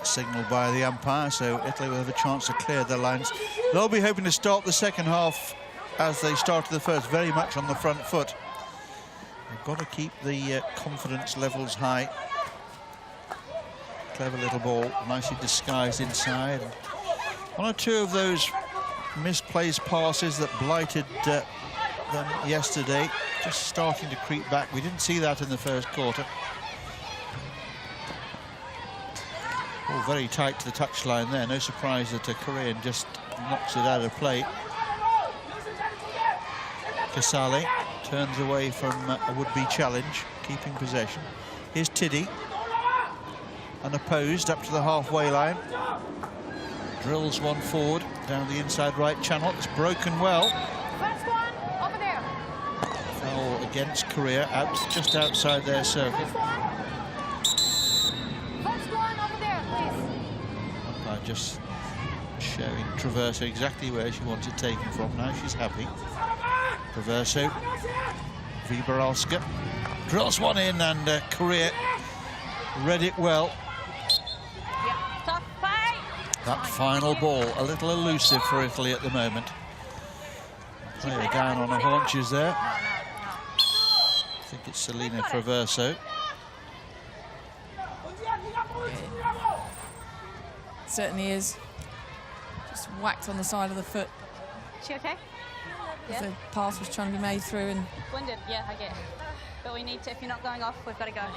signalled by the umpire, so Italy will have a chance to clear their lines. They'll be hoping to start the second half as they started the first, very much on the front foot. They've got to keep the confidence levels high. Clever little ball, nicely disguised inside. One or two of those misplaced passes that blighted them yesterday, just starting to creep back. We didn't see that in the first quarter. All very tight to the touchline there. No surprise that a Korean just knocks it out of play. Casale turns away from a would-be challenge, keeping possession. Here's Tiddi, unopposed up to the halfway line. Drills one forward down the inside right channel. It's broken well. First one, over there. Foul against Korea, just outside their circle. Just showing Traverso exactly where she wants it taken from. Now she's happy. Traverso, Viboralska drills one in, and Korea read it well. That final ball, a little elusive for Italy at the moment. Player down on her haunches there. I think it's Selena Traverso. Certainly is. Just whacked on the side of the foot. She okay? Yeah. The pass was trying to be made through, and Blended, yeah, I get it. But we need to, if you're not going off, we've got to go.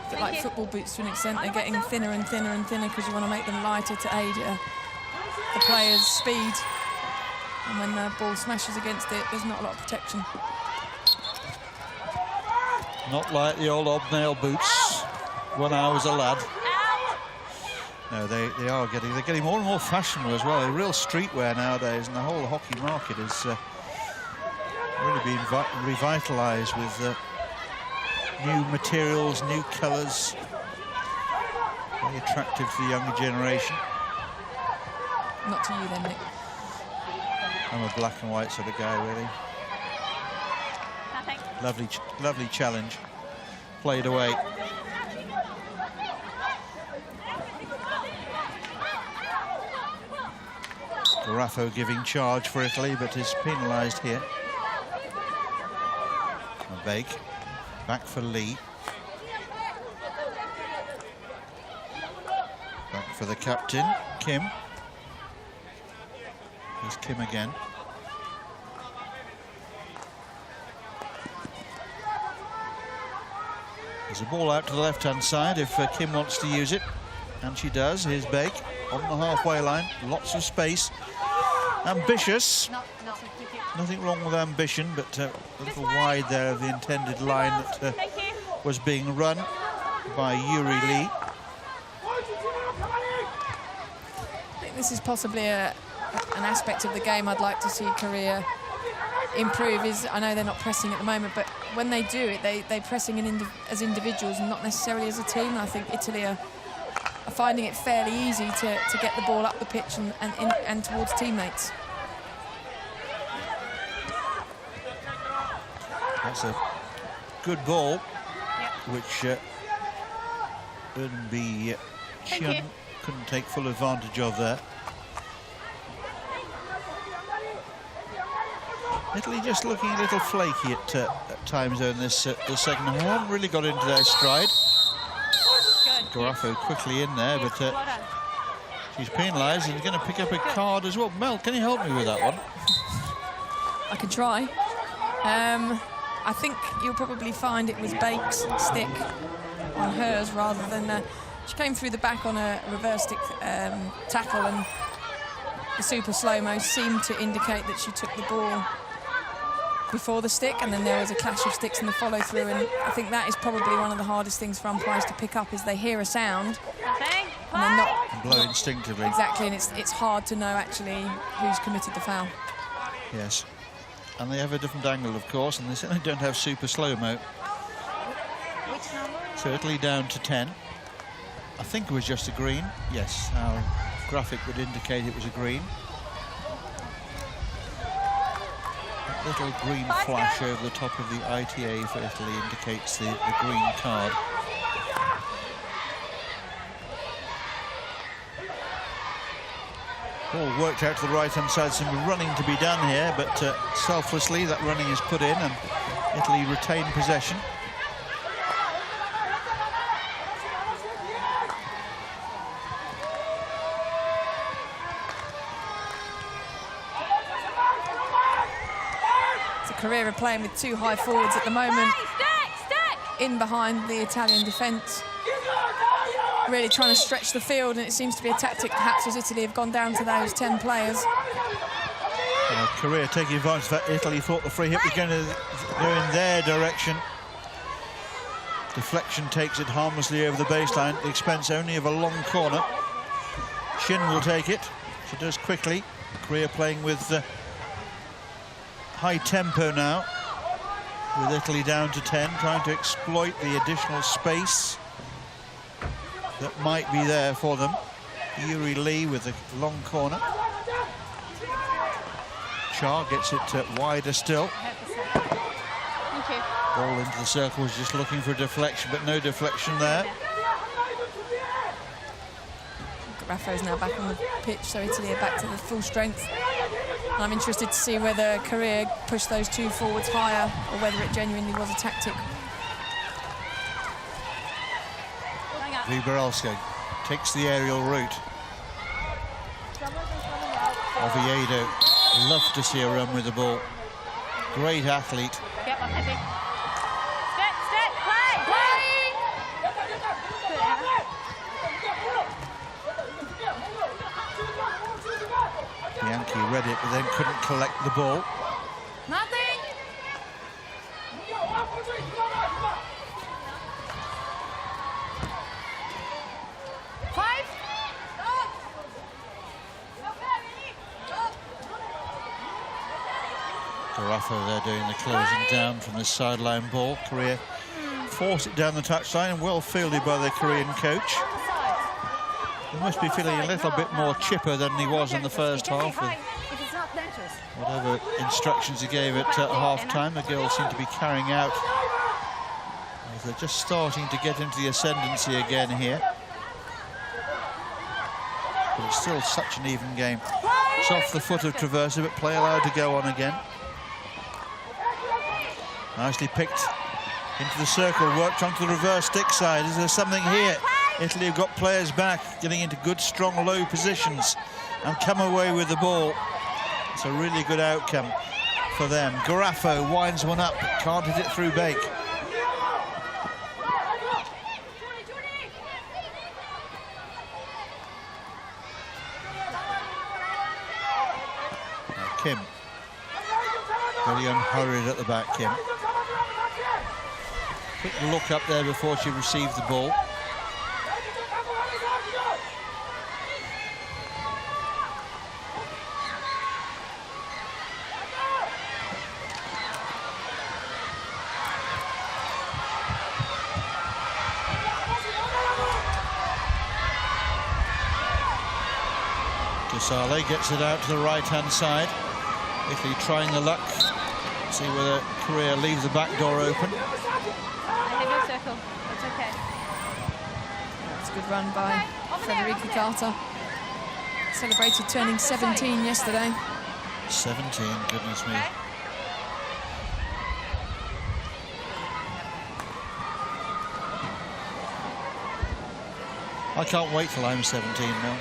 a bit like football boots to an extent. They're getting thinner and thinner and thinner because you want to make them lighter to aid the player's speed. And when the ball smashes against it, there's not a lot of protection. Not like the old hobnail boots when I was a lad. No, they're getting more and more fashionable as well. They're real streetwear nowadays, and the whole hockey market is really being revitalised with new materials, new colours. Very attractive to the younger generation. Not to you then, Nick. I'm a black and white sort of guy, really. Nothing. Lovely challenge. Played away. Garafo giving charge for Italy, but is penalised here. Bake. Back for Lee. Back for the captain, Kim. Here's Kim again. There's a ball out to the left-hand side if Kim wants to use it, and she does. Here's Bake on the halfway line, lots of space. Ambitious. Nothing wrong with ambition, but a little wide there of the intended line that was being run by Yuri Lee. I think this is possibly an aspect of the game I'd like to see Korea improve. Is I know they're not pressing at the moment, but when they do it, they're pressing as individuals and not necessarily as a team. And I think Italy are finding it fairly easy to get the ball up the pitch and towards teammates. That's a good ball, which Ernby Chian couldn't take full advantage of there. Italy just looking a little flaky at times in this second half. They haven't really got into their stride. Garafo quickly in there, but she's penalised and going to pick up a card as well. Mel, can you help me with that one? I can try. I think you'll probably find it was Bake's stick on hers rather than... she came through the back on a reverse stick tackle, and the super slow-mo seemed to indicate that she took the ball before the stick, and then there was a clash of sticks in the follow-through, and I think that is probably one of the hardest things for umpires to pick up, is they hear a sound and they're not... Blow instinctively. Exactly, and it's hard to know actually who's committed the foul. Yes. And they have a different angle, of course, and they certainly don't have super slow-mo. So Italy down to 10. I think it was just a green. Yes, our graphic would indicate it was a green. That little green flash over the top of the ITA for Italy indicates the green card. Ball worked out to the right-hand side, some running to be done here, but selflessly that running is put in and Italy retain possession. So Korea are playing with two high forwards at the moment, in behind the Italian defence. Really trying to stretch the field, and it seems to be a tactic perhaps as Italy have gone down to those 10 players. Korea taking advantage of that. Italy thought the free hit was going to go in their direction. Deflection takes it harmlessly over the baseline at the expense only of a long corner. Shin will take it. She does quickly. Korea playing with high tempo now, with Italy down to 10, trying to exploit the additional space that might be there for them. Yuri Lee with a long corner. Cha gets it wider still. Ball into the circle, is just looking for a deflection, but no deflection there. Rafa's now back on the pitch, so Italy are back to the full strength. And I'm interested to see whether Korea push those two forwards higher or whether it genuinely was a tactic. Viborelska takes the aerial route. Oviedo, love to see her run with the ball. Great athlete. Yep, I'm happy. Step, play! Bianchi read it, but then couldn't collect the ball. Nothing! Garafo there doing the closing down from the sideline ball. Korea force it down the touchline, and well fielded by the Korean coach. He must be feeling a little bit more chipper than he was in the first half, with Whatever instructions he gave at half-time, the girls seem to be carrying out. As they're just starting to get into the ascendancy again here. But it's still such an even game. It's off the foot of Traversa, but play allowed to go on again. Nicely picked into the circle, worked onto the reverse stick side. Is there something here? Italy have got players back, getting into good, strong, low positions and come away with the ball. It's a really good outcome for them. Garafo winds one up, can't hit it through Bake. Now Kim, very unhurried at the back, Kim. Quick look up there before she received the ball. Casale gets it out to the right-hand side. Italy trying the luck. See whether Korea leaves the back door open. Circle. That's okay. That's a good run by Roberto Carta. Celebrated turning 17 yesterday. 17, goodness me. I can't wait till I'm 17 now.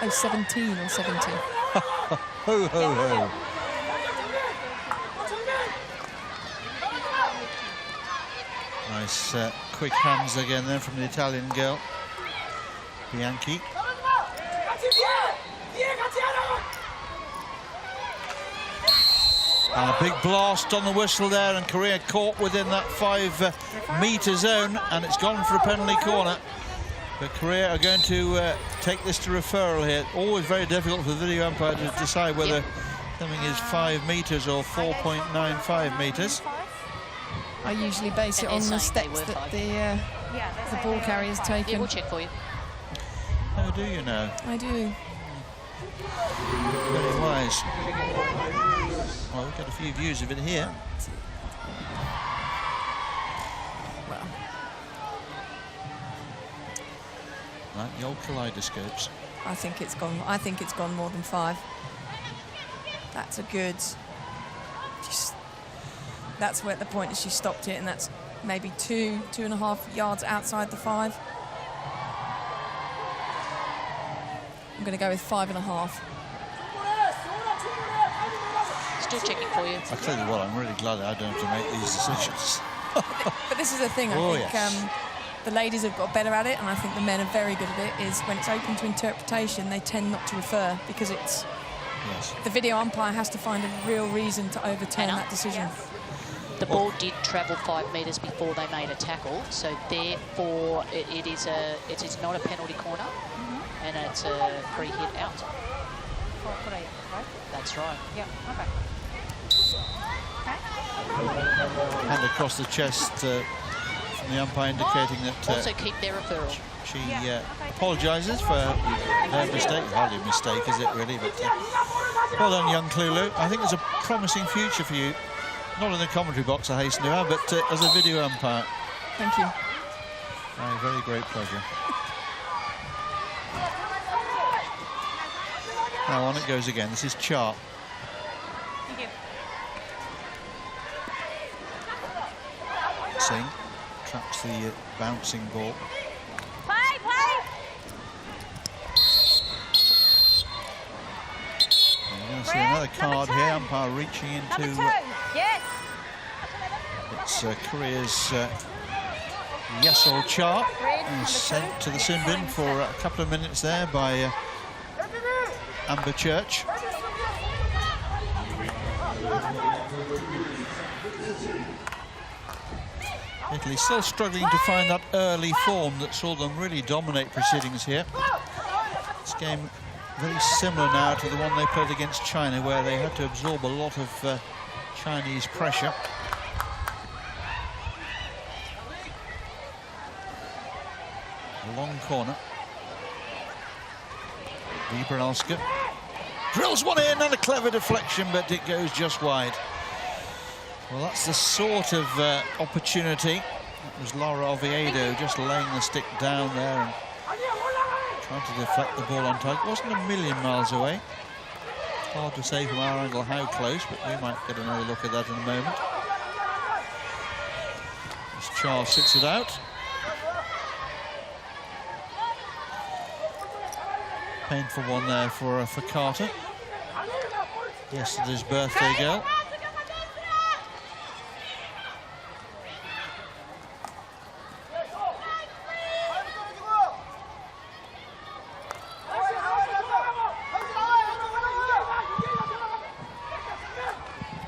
Oh, 17 or 17. Ho, ho, ho. Nice quick hands again then from the Italian girl, Bianchi. And a big blast on the whistle there, and Korea caught within that 5-metre zone, and it's gone for a penalty corner. But Korea are going to take this to referral here. Always very difficult for the video umpire to decide whether something is 5 metres or 4.95 metres. I usually base it on the steps that the ball carrier's taken. Yeah, we'll check for you. How do you know? I do. Very wise. Well, we've got a few views of it here. Well, Like the old kaleidoscopes. I think it's gone. I think it's gone more than 5. That's a good. That's where at the point that she stopped it, and that's maybe 2.5 yards outside the 5. I'm going to go with 5.5. Still checking for you. I tell you what, I'm really glad I don't have to make these decisions. But this is the thing. I think the ladies have got better at it, and I think the men are very good at it. Is when it's open to interpretation, they tend not to refer because it's the video umpire has to find a real reason to overturn that decision. The ball did travel 5 metres before they made a tackle, so therefore it is not a penalty corner, and it's a free hit out. For Korea, right? That's right. Yeah, okay. Hand across the chest from the umpire indicating that Also keep their referral. she apologises for her mistake. Hardly a mistake, is it really? But well done, young Klulu. I think there's a promising future for you. Not in the commentary box, I hasten to add, but as a video umpire. Thank you. My very great pleasure. Now on it goes again. This is Chart. Thank you. Singh traps the bouncing ball. Play! And we're going to see another card here. Umpire reaching into. Yes! It's Korea's Yasol Chart, and sent to the sin bin for a couple of minutes there by Amber Church. Italy still struggling to find that early form that saw them really dominate proceedings here. This game very similar now to the one they played against China, where they had to absorb a lot of Chinese pressure. A long corner. Vibralska drills one in and a clever deflection, but it goes just wide. Well, that's the sort of opportunity. It was Laura Oviedo just laying the stick down there and trying to deflect the ball on target. It wasn't a million miles away. Hard to say from our angle how close, but we might get another look at that in a moment. As Charles sits it out. Painful one there for Carter. Yesterday's birthday girl.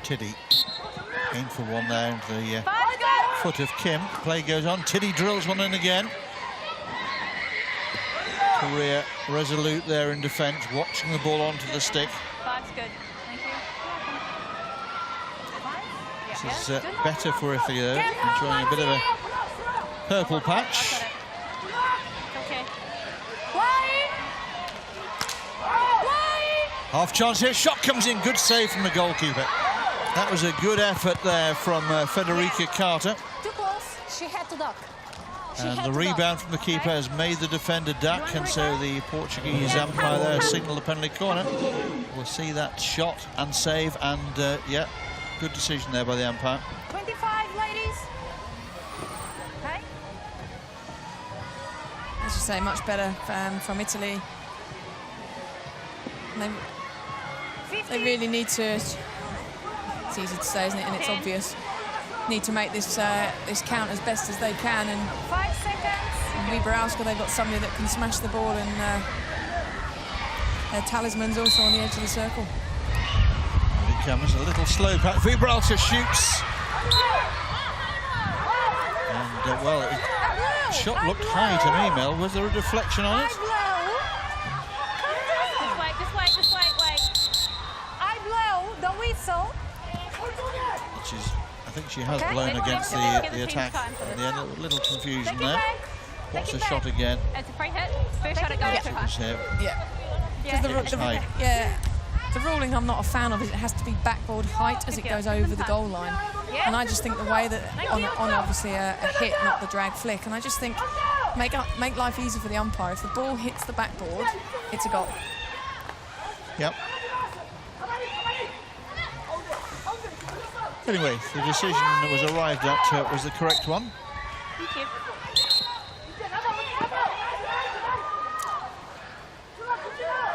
Tiddy, painful one there into the foot of Kim. Play goes on. Tiddy drills one in again. Korea resolute there in defence, watching the ball onto the stick. Five's good. Thank you. This is better for Italy though, enjoying a bit of a purple patch. Okay. Half chance here, shot comes in, good save from the goalkeeper. That was a good effort there from Federica Carter. Too close, she had to duck. And the rebound from the keeper has made the defender duck, and so the Portuguese umpire there signalled the penalty corner. We'll see that shot and save, and yeah, good decision there by the umpire. 25, ladies. Okay. As you say, much better from Italy. And they really need to. It's easy to say, isn't it? And it's obvious. Need to make this this count as best as they can. And 5 seconds. in Vibralska, they've got somebody that can smash the ball, and their talisman's also on the edge of the circle. And it comes a little slow pass. Vibralska shoots. And well, the shot looked high to me, Mel. Was there a deflection on it? Just wait. I blow the whistle. Which is, I think she has blown against the attack. In the end, a little confusion there. What's the shot again? It's a free hit. First shot it goes too high. Yeah. The ruling I'm not a fan of is it has to be backboard height as it goes over the goal line. And I just think the way that on obviously a hit, not the drag flick, and I just think make life easy for the umpire. If the ball hits the backboard, it's a goal. Yep. Anyway, the decision that was arrived at was the correct one. Thank you.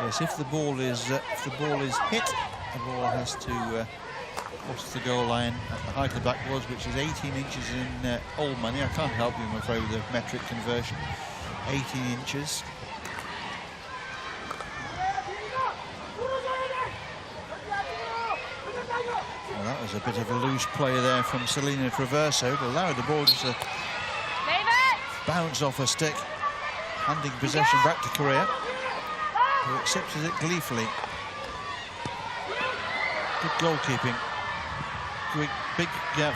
Yes, if the ball is hit, the ball has to cross the goal line at the height of the backboards, which is 18 inches in old money. I can't help you, I'm afraid, with the metric conversion. 18 inches. Well, that was a bit of a loose play there from Selena Traverso to allow the ball just to bounce off her stick, handing possession back to Korea, who accepted it gleefully. Good goalkeeping. Big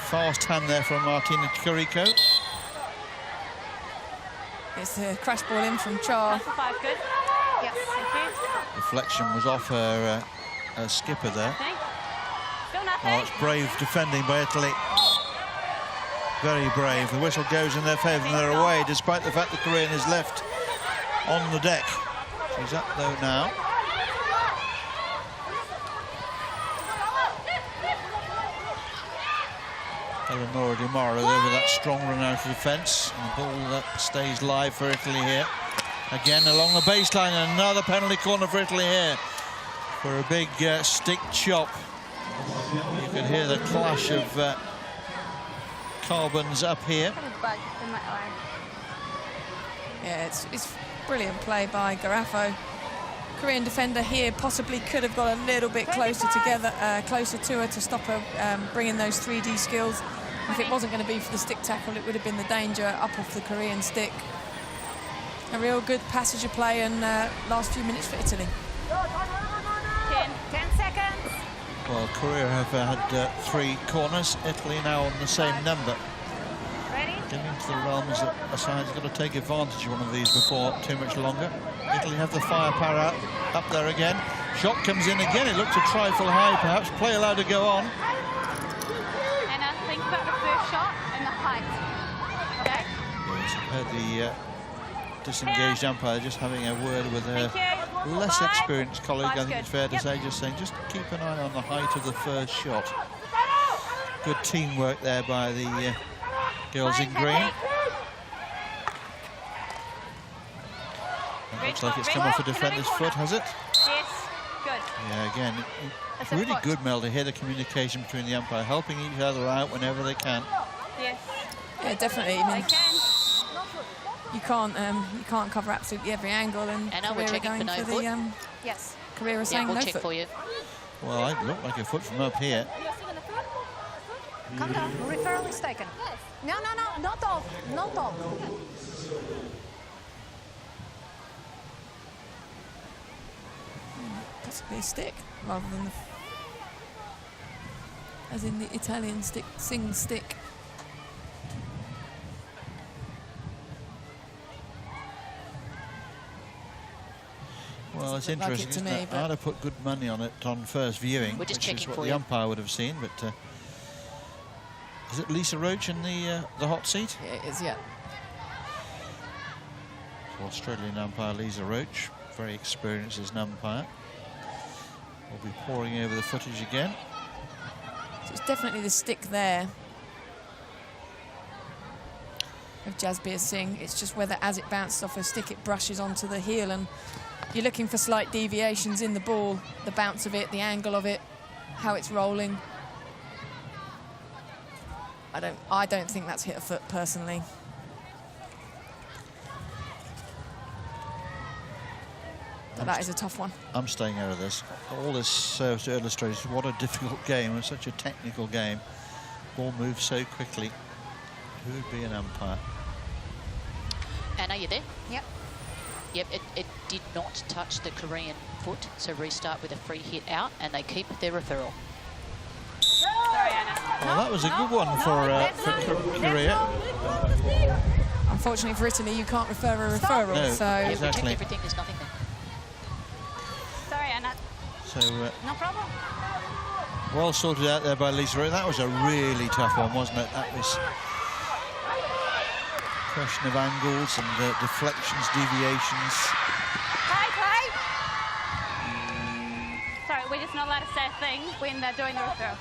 fast hand there from Martina Chirico. It's a crash ball in from Char. Five, good. Yes, thank you. Deflection was off her skipper there. Okay. Still nothing. Oh, it's brave defending by Italy. Very brave. The whistle goes in their favour and they're away, despite the fact the Korean is left on the deck. She's up though now. Eleonora Di Mauro there with that strong run out of defence. And the ball that stays live for Italy here. Again along the baseline, and another penalty corner for Italy here for a big stick chop. You could hear the clash of carbons up here. Yeah, it's brilliant play by Garafo. Korean defender here possibly could have got a little bit closer to her to stop her bringing those 3D skills. If it wasn't going to be for the stick tackle, it would have been the danger up off the Korean stick. A real good passage of play, and last few minutes for Italy. 10 seconds. Well, Korea have had 3 corners. Italy now on the same number. Ready? Getting into the realms that a side's got to take advantage of one of these before too much longer. Italy have the firepower up there again. Shot comes in again. It looks a trifle high, perhaps. Play allowed to go on. Anna, think about the first shot and the height. Okay? Yes, I've heard the disengaged umpire just having a word with her less experienced colleague, I think it's fair to say, just saying, just keep an eye on the height of the first shot. Good teamwork there by the girls in green. It looks like it's come off a defender's foot, has it? Yes, good. Yeah, again, it's really good, Mel, to hear the communication between the umpire, helping each other out whenever they can. Yes. Yeah, definitely. I mean, They can. you can't cover absolutely every angle, and Anna, we're Korea are checking going for no for foot. the Yes. Korea are Yeah, saying we'll no check foot. for you. Well, it looked like a foot from up here. Come down. Referral is taken. No, no, no. Not all. Not all. Possibly a stick rather than the, as in the Italian stick, sing stick. Well, it's Doesn't look like it interesting, to isn't me, it? but- I'd have put good money on it on first viewing, We're just which is checking what for the you. umpire would have seen, but is it Lisa Roach in the hot seat? Yeah, it is, yeah. So Australian umpire Lisa Roach, very experienced as an umpire. We'll be poring over the footage again. So it's definitely the stick there of Jasbir Singh. It's just whether as it bounces off her stick it brushes onto the heel, and you're looking for slight deviations in the ball, the bounce of it, the angle of it, how it's rolling. I don't think that's hit a foot personally. But that is a tough one. I'm staying out of this. All this serves to illustrate what a difficult game and such a technical game. Ball moves so quickly. Who would be an umpire? Anna, you there? Yep. Yep, it did not touch the Korean foot, so restart with a free hit out, and they keep their referral. Sorry, Anna. Well, that was a good one for Korea. Unfortunately for Italy, you can't refer a referral, No. so Yeah, we checked Exactly. everything, there's nothing there. Sorry, Anna. So No problem. well sorted out there by Lisa Roach. That was a really tough one, wasn't it? That was a question of angles and deflections, deviations. Sorry, we're just not allowed to say a thing when they're doing the referral.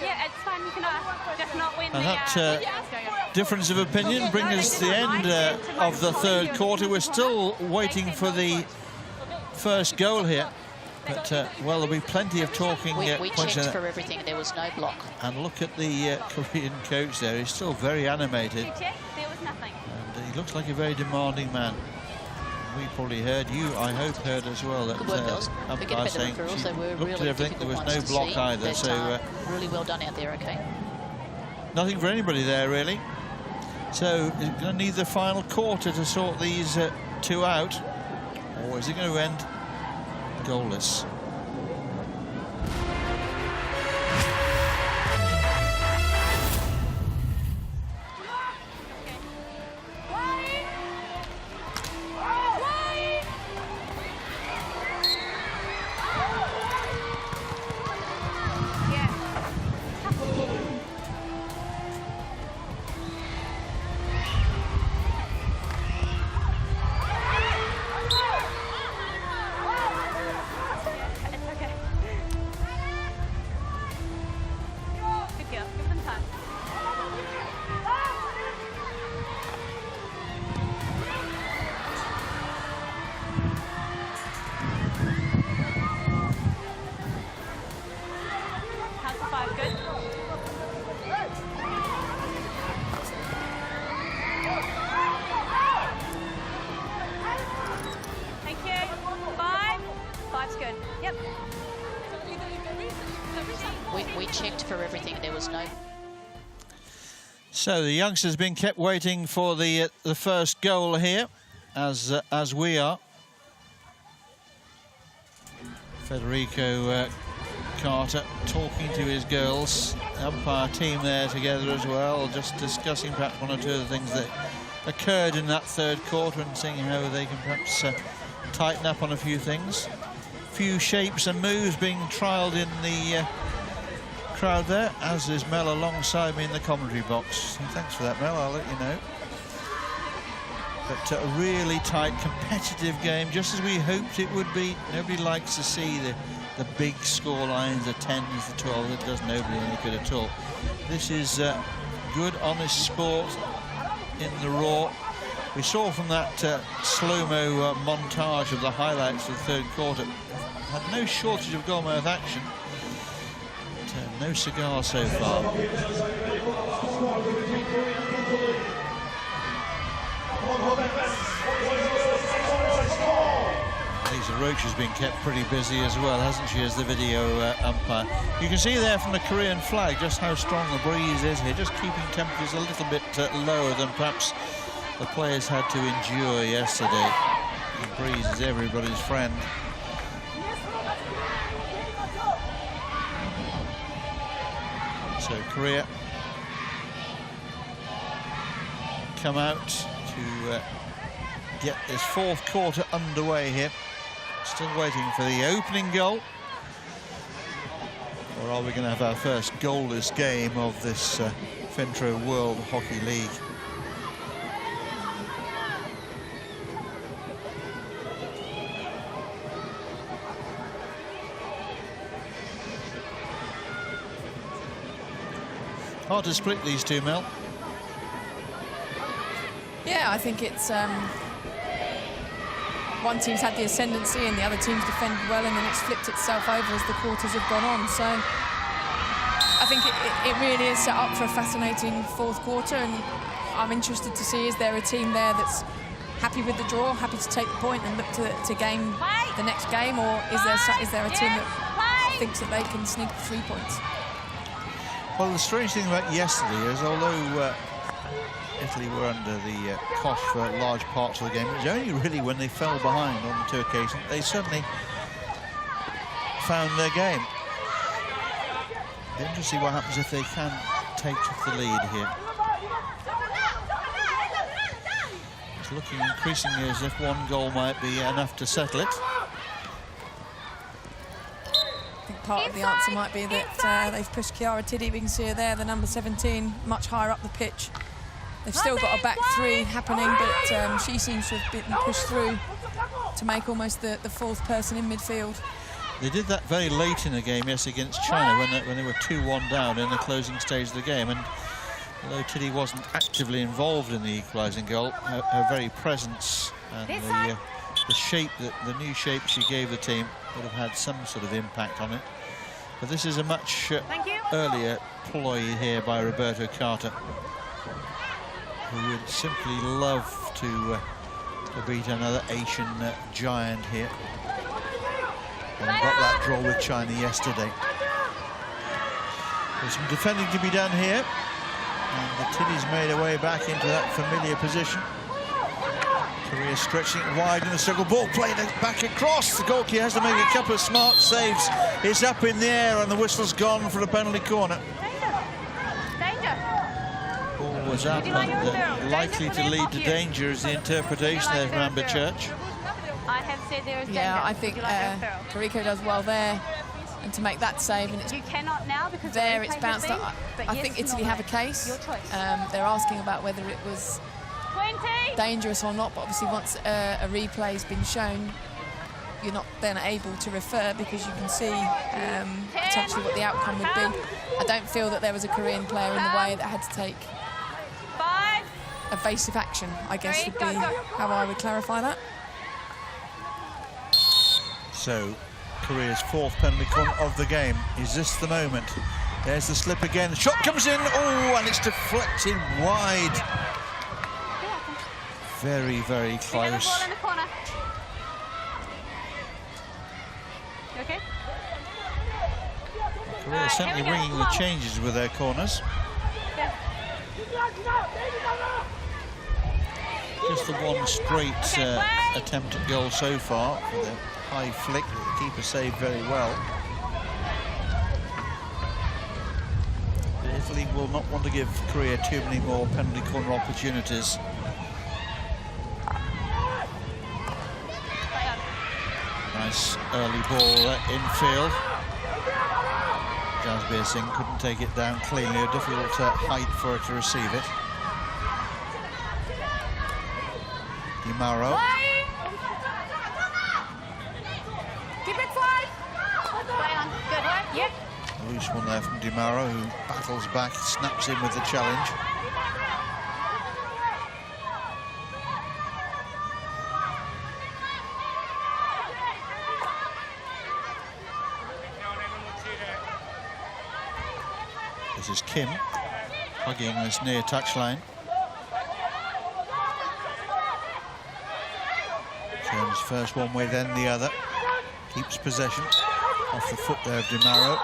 Yeah, it's fine. You can ask. Just not when And the that is going on. difference of opinion brings us to the end of the third quarter. We're still waiting for the first goal here. But, well, there'll be plenty of talking. We points checked in for everything, there was no block. And look at the Korean coach there. He's still very animated. You checked, there was nothing. And he looks like a very demanding man. We probably heard, you, I hope, heard as well, that Good work, girls. Forget umpire about the saying referrals, she they were looked at really everything. There difficult was no ones to block see, either. but, So really well done out there, okay? nothing for anybody there, really. So is it going to need the final quarter to sort these two out? Or is it going to end goalless? We checked for everything, there was no... So the youngsters been kept waiting for the first goal here, as we are. Federico Carta talking to his girls, umpire team there together as well, just discussing perhaps one or two of the things that occurred in that third quarter and seeing how they can perhaps tighten up on a few things. Few shapes and moves being trialled in the crowd there, as is Mel alongside me in the commentary box. So thanks for that, Mel, I'll let you know. But a really tight, competitive game, just as we hoped it would be. Nobody likes to see the big score lines, the 10s, the 12s. It does nobody any good at all. This is good, honest sport in the raw. We saw from that slow-mo montage of the highlights of the third quarter, had no shortage of goalmouth action, but no cigar so far. Lisa Roach has been kept pretty busy as well, hasn't she, as the video umpire. You can see there from the Korean flag just how strong the breeze is here, just keeping temperatures a little bit lower than perhaps the players had to endure yesterday. The breeze is everybody's friend. So Korea come out to get this fourth quarter underway here. Still waiting for the opening goal. Or are we going to have our first goalless game of this Fentro World Hockey League? Hard to split these two, Mel. Yeah, I think it's one team's had the ascendancy and the other team's defended well, and then it's flipped itself over as the quarters have gone on. So I think it really is set up for a fascinating fourth quarter, and I'm interested to see, is there a team there that's happy with the draw, happy to take the point and look to game the next game, or is there a team that thinks that they can sneak 3 points? Well, the strange thing about yesterday is, although Italy were under the cosh for large parts of the game, it was only really when they fell behind on the two occasions they suddenly found their game. Be interesting to see what happens if they can take the lead here. It's looking increasingly as if one goal might be enough to settle it. I think part of the answer might be that they've pushed Chiara Tiddy. We can see her there, the number 17, much higher up the pitch. They've still got a back three happening, but she seems to have been pushed through to make almost the fourth person in midfield. They did that very late in the game, yes, against China, when they were 2-1 down in the closing stage of the game. And although Tiddy wasn't actively involved in the equalising goal, her very presence and the shape, the new shape she gave the team would have had some sort of impact on it. But this is a much earlier ploy here by Roberto Carta, who would simply love to beat another Asian giant here. And got that draw with China yesterday. There's some defending to be done here. And the Tiddy's made her way back into that familiar position. Korea stretching it wide in the circle. Ball played back across. The goalkeeper has to make a couple of smart saves. It's up in the air and the whistle's gone for the penalty corner. Ball was up and likely to lead to danger is the interpretation there from Amber Church. I have said there is danger. Yeah, I think Carrico does well there, and to make that save, and it's you cannot now because there it's bounced up. I think Italy have a case. They're asking about whether it was 20. dangerous or not, but obviously once a replay has been shown, you're not then able to refer because you can see potentially what the outcome would be. I don't feel that there was a Korean player in the way that had to take evasive action, I guess would be how I would clarify that. So, Korea's fourth penalty corner of the game. Is this the moment? There's the slip again. The shot comes in. Oh, and it's deflected wide. Very, very close. Ball in the corner. You okay? Korea certainly bringing the changes with their corners. Yeah. Just the one straight attempt at goal so far for the high flick that the keeper saved very well. will not want to give Korea too many more penalty corner opportunities. Nice early ball infield. Jasbir Singh couldn't take it down cleanly, a difficult height for her to receive it. Di Mauro. Keep it 5. Good work. Yep. A loose one there from Di Mauro, who battles back, snaps in with the challenge. This is Kim hugging this near touchline. Turns first one way, then the other. Keeps possession off the foot there of Di Mauro.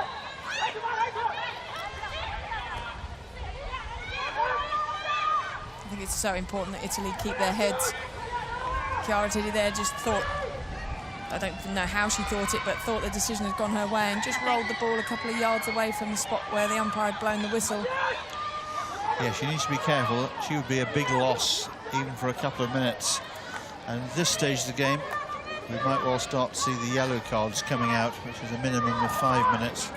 I think it's so important that Italy keep their heads. Chiara Tiddy there just thought, I don't know how she thought it, but thought the decision had gone her way and just rolled the ball a couple of yards away from the spot where the umpire had blown the whistle. Yeah, she needs to be careful. She would be a big loss, even for a couple of minutes. And at this stage of the game, we might well start to see the yellow cards coming out, which is a minimum of 5 minutes.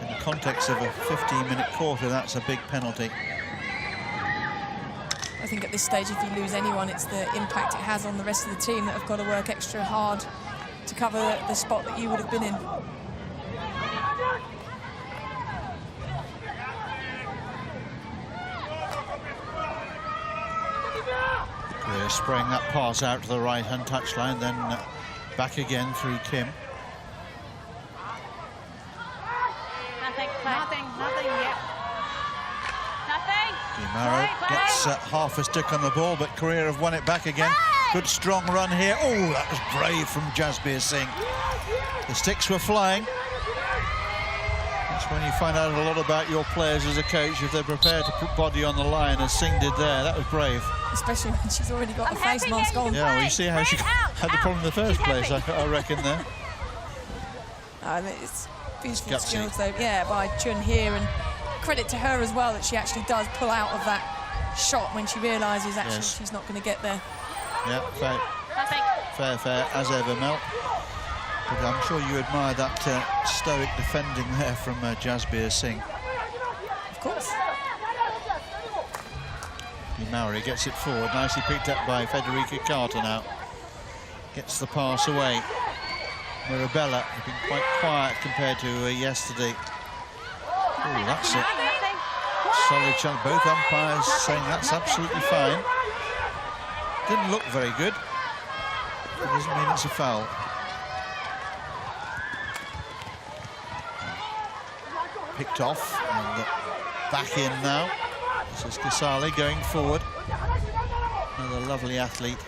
In the context of a 15-minute quarter, that's a big penalty. I think at this stage, if you lose anyone, it's the impact it has on the rest of the team that have got to work extra hard to cover the spot that you would have been in. Korea spraying that pass out to the right-hand touchline, then back again through Kim. Nothing yet. Nothing. Di Mauro gets half a stick on the ball, but Korea have won it back again. Good strong run here. Oh, that was brave from Jasbir Singh. The sticks were flying. That's when you find out a lot about your players as a coach, if they're prepared to put body on the line, as Singh did there. That was brave. Especially when she's already got the face mask on. Yeah, well, you see how she had the problem in the first place, I reckon, there. It's beautiful skills, though, yeah, by Chun here, and credit to her as well that she actually does pull out of that shot when she realises actually she's not going to get there. Yeah, fair as ever, Mel. But I'm sure you admire that stoic defending there from Jasbir Singh. Of course. Di Mauro gets it forward, nicely picked up by Roberto Carta now. Gets the pass away. Mirabella has been quite quiet compared to yesterday. Oh, that's it. Solid chance. Both umpires saying that's absolutely fine. Didn't look very good. It doesn't mean it's a foul. Picked off and back in now. This is Casale going forward. Another lovely athlete.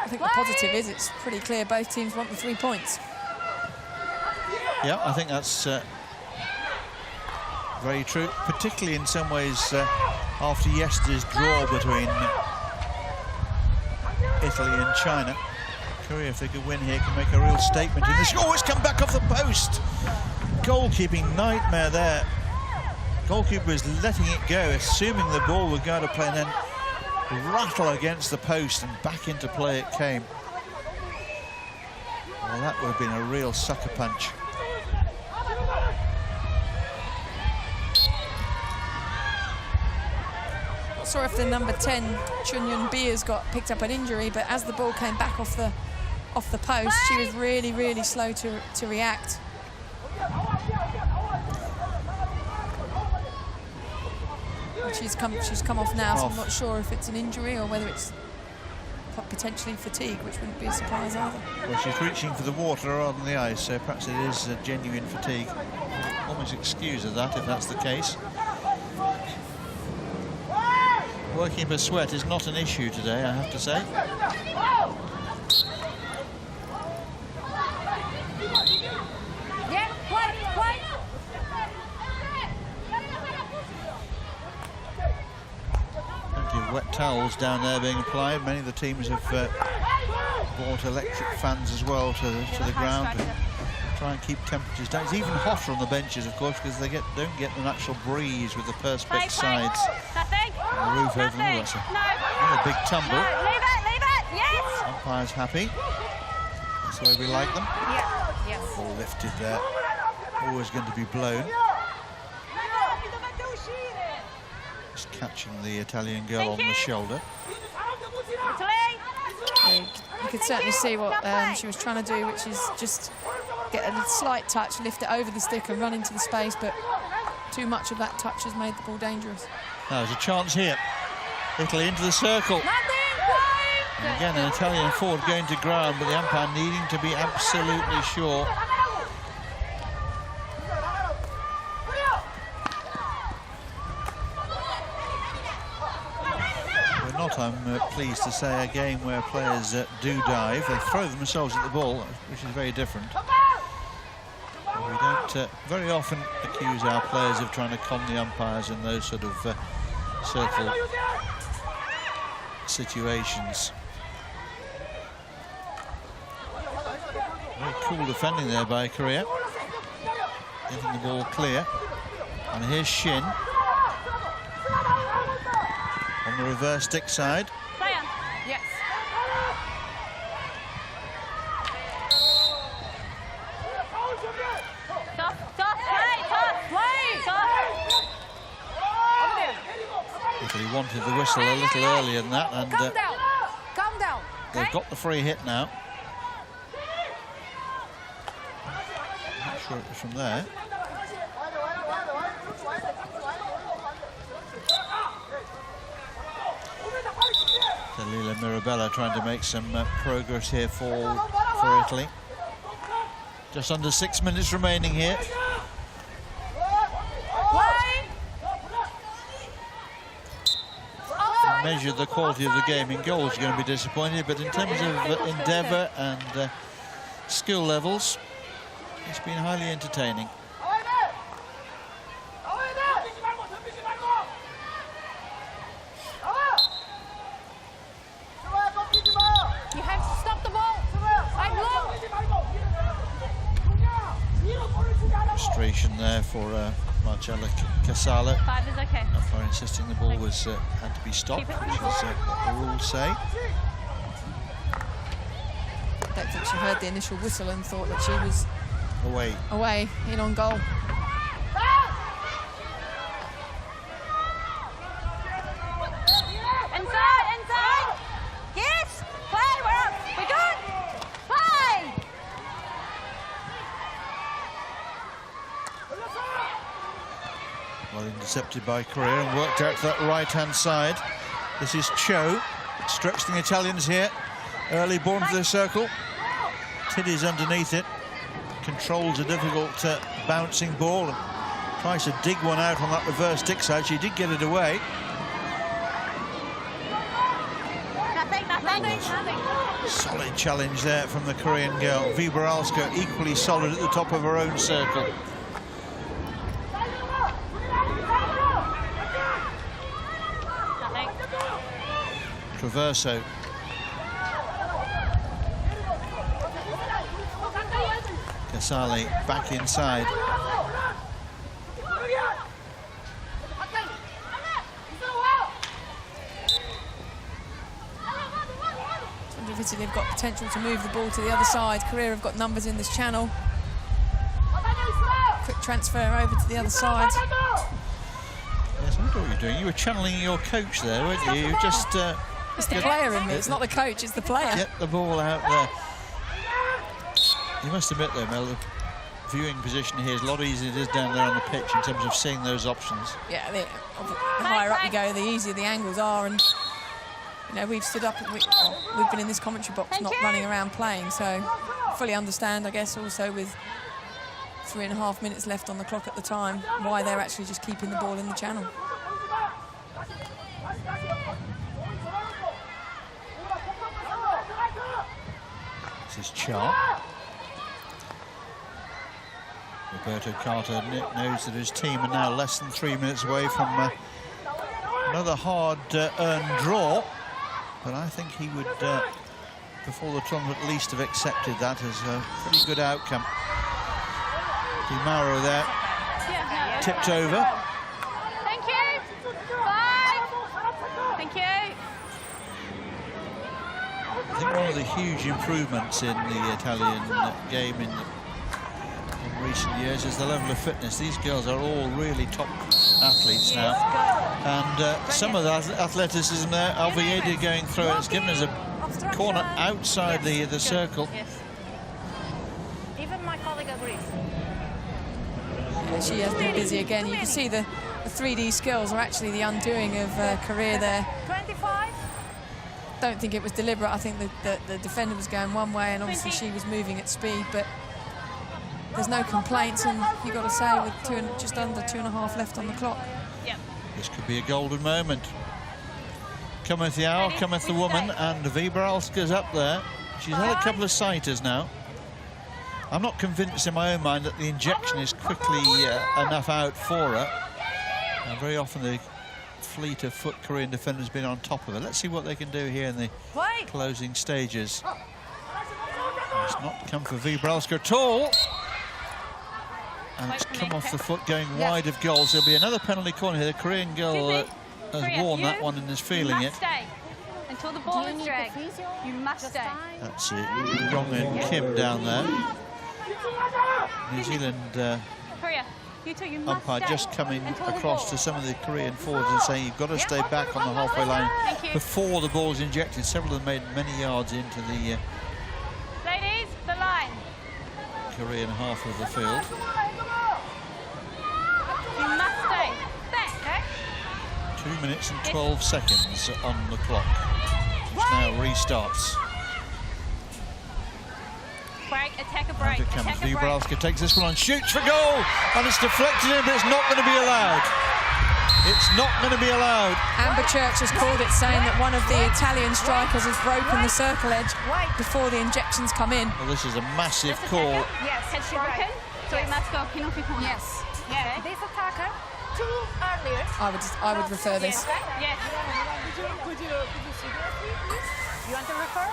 I think the positive is it's pretty clear both teams want the 3 points. Yeah, I think that's very true, particularly in some ways after yesterday's draw between Italy and China. Korea, if they could win here, can make a real statement in this. Oh, it's come back off the post. Goalkeeping nightmare there. Goalkeeper is letting it go, assuming the ball would go to play, and then rattle against the post, and back into play it came. Well, that would have been a real sucker punch. Not sure if the number 10 Chunyun Beers got picked up an injury, but as the ball came back off the post, she was really slow to react. And she's come off now, so I'm not sure if it's an injury or whether it's potentially fatigue, which wouldn't be a surprise either. Well, she's reaching for the water rather than the ice, so perhaps it is a genuine fatigue. Almost excuse of that if that's the case. Working for sweat is not an issue today, I have to say. Plenty of wet towels down there being applied. Many of the teams have brought electric fans as well to the ground to try and keep temperatures down. It's even hotter on the benches, of course, because they don't get the natural breeze with the perspex sides. And the roof over them. That's another big tumble. No, leave it, yes! Umpire's happy. That's the way we like them. Yeah, yes. Ball lifted there. Always going to be blown. Just catching the Italian girl on the shoulder. You could certainly see what she was trying to do, which is just get a slight touch, lift it over the stick and run into the space, but too much of that touch has made the ball dangerous. Now there's a chance here. Italy into the circle. And again, an Italian forward going to ground, but the umpire needing to be absolutely sure. Not, I'm pleased to say, a game where players do dive. They throw themselves at the ball, which is very different. But we don't very often accuse our players of trying to con the umpires in those sort of circle situations. Very cool defending there by Korea. Getting the ball clear. And here's Shin. On the reverse stick side. Yes. Italy wanted the whistle a little earlier than that, and Calm down. Calm down. they've got the free hit now. Not sure it was from there. Lila Mirabella trying to make some progress here for Italy. Just under 6 minutes remaining here. To measure the quality of the game in goals, you're going to be disappointed, but in terms of endeavour and skill levels, it's been highly entertaining. You have to stop the ball. Frustration there for Marcella Casale. 5 is okay. Umpire insisting the ball was had to be stopped, which is what the rules say. I don't think she heard the initial whistle and thought that she was Away. In on goal. Inside! Yes! Play, we're up! We're good! Play! Well intercepted by Korea and worked out to that right-hand side. This is Cho, stretching the Italians here. Early born to the circle. Tiddy's underneath it. Controls a difficult bouncing ball and tries to dig one out on that reverse stick side. She did get it away. Nothing. Solid challenge there from the Korean girl. Viboralska equally solid at the top of her own circle. Traverso. Casale back inside. Italy have got potential to move the ball to the other side. Korea have got numbers in this channel. Quick transfer over to the other side. Yes, I wonder what you're doing. You were channeling your coach there, weren't you? You just... it's the player in me. It's not the coach, it's the player. Get the ball out there. You must admit, though, Mel, the viewing position here is a lot easier than it is down there on the pitch in terms of seeing those options. Yeah, the higher up you go, the easier the angles are. And you know, we've stood up and we've been in this commentary box, not running around playing. So fully understand, I guess, also with 3.5 minutes left on the clock at the time, why they're actually just keeping the ball in the channel. This is Char. Roberto Carta knows that his team are now less than 3 minutes away from another hard-earned draw, but I think he would, before the tournament, at least have accepted that as a pretty good outcome. Di Mauro there, tipped over. Thank you. Bye. Thank you. I think one of the huge improvements in the Italian game in recent years is the level of fitness. These girls are all really top athletes now, and some of that athleticism there. Oviedo going through it. It's given us a corner outside the circle. Yes. Even my colleague agrees. And she has been busy again. You can see the 3D skills are actually the undoing of Korea there. 25. Don't think it was deliberate. I think the defender was going one way, and obviously she was moving at speed, but there's no complaints, and you've got to say with just under 2.5 left on the clock. Yep. This could be a golden moment. Cometh the hour, cometh the woman, and Vibralska's up there. She's had a couple of sighters now. I'm not convinced in my own mind that the injection is quickly enough out for her. Very often the fleet of foot Korean defenders has been on top of her. Let's see what they can do here in the closing stages. It's not come for Vibralska at all. And it's come off the foot, going wide of goals. There'll be another penalty corner here. The Korean girl has worn that one and is feeling it. Stay until the ball is dragged. You must stay. That's it. Yong and Kim down there. New Zealand Korea, you two, you must umpire stay just coming until the across ball. to some of the Korean forwards and saying you've got to stay back on the halfway line before the ball is injected. Several of them made many yards into the Ladies, the line. Korean half of the field. You must stay back, okay? 2 minutes and 12 seconds on the clock, which now restarts. Break, attack a break. Here comes Attack a break. Vibralska, takes this one on, shoots for goal, and it's deflected in, but it's not going to be allowed. It's not going to be allowed. Amber Church has called it, saying that one of the Italian strikers has broken the circle edge before the injections come in. Well, this is a massive call. Yes, Head's she's broken, right. so we must go penalty corner. Yes. Okay. This attacker, too earlier. I would refer this. Yes. You want to refer?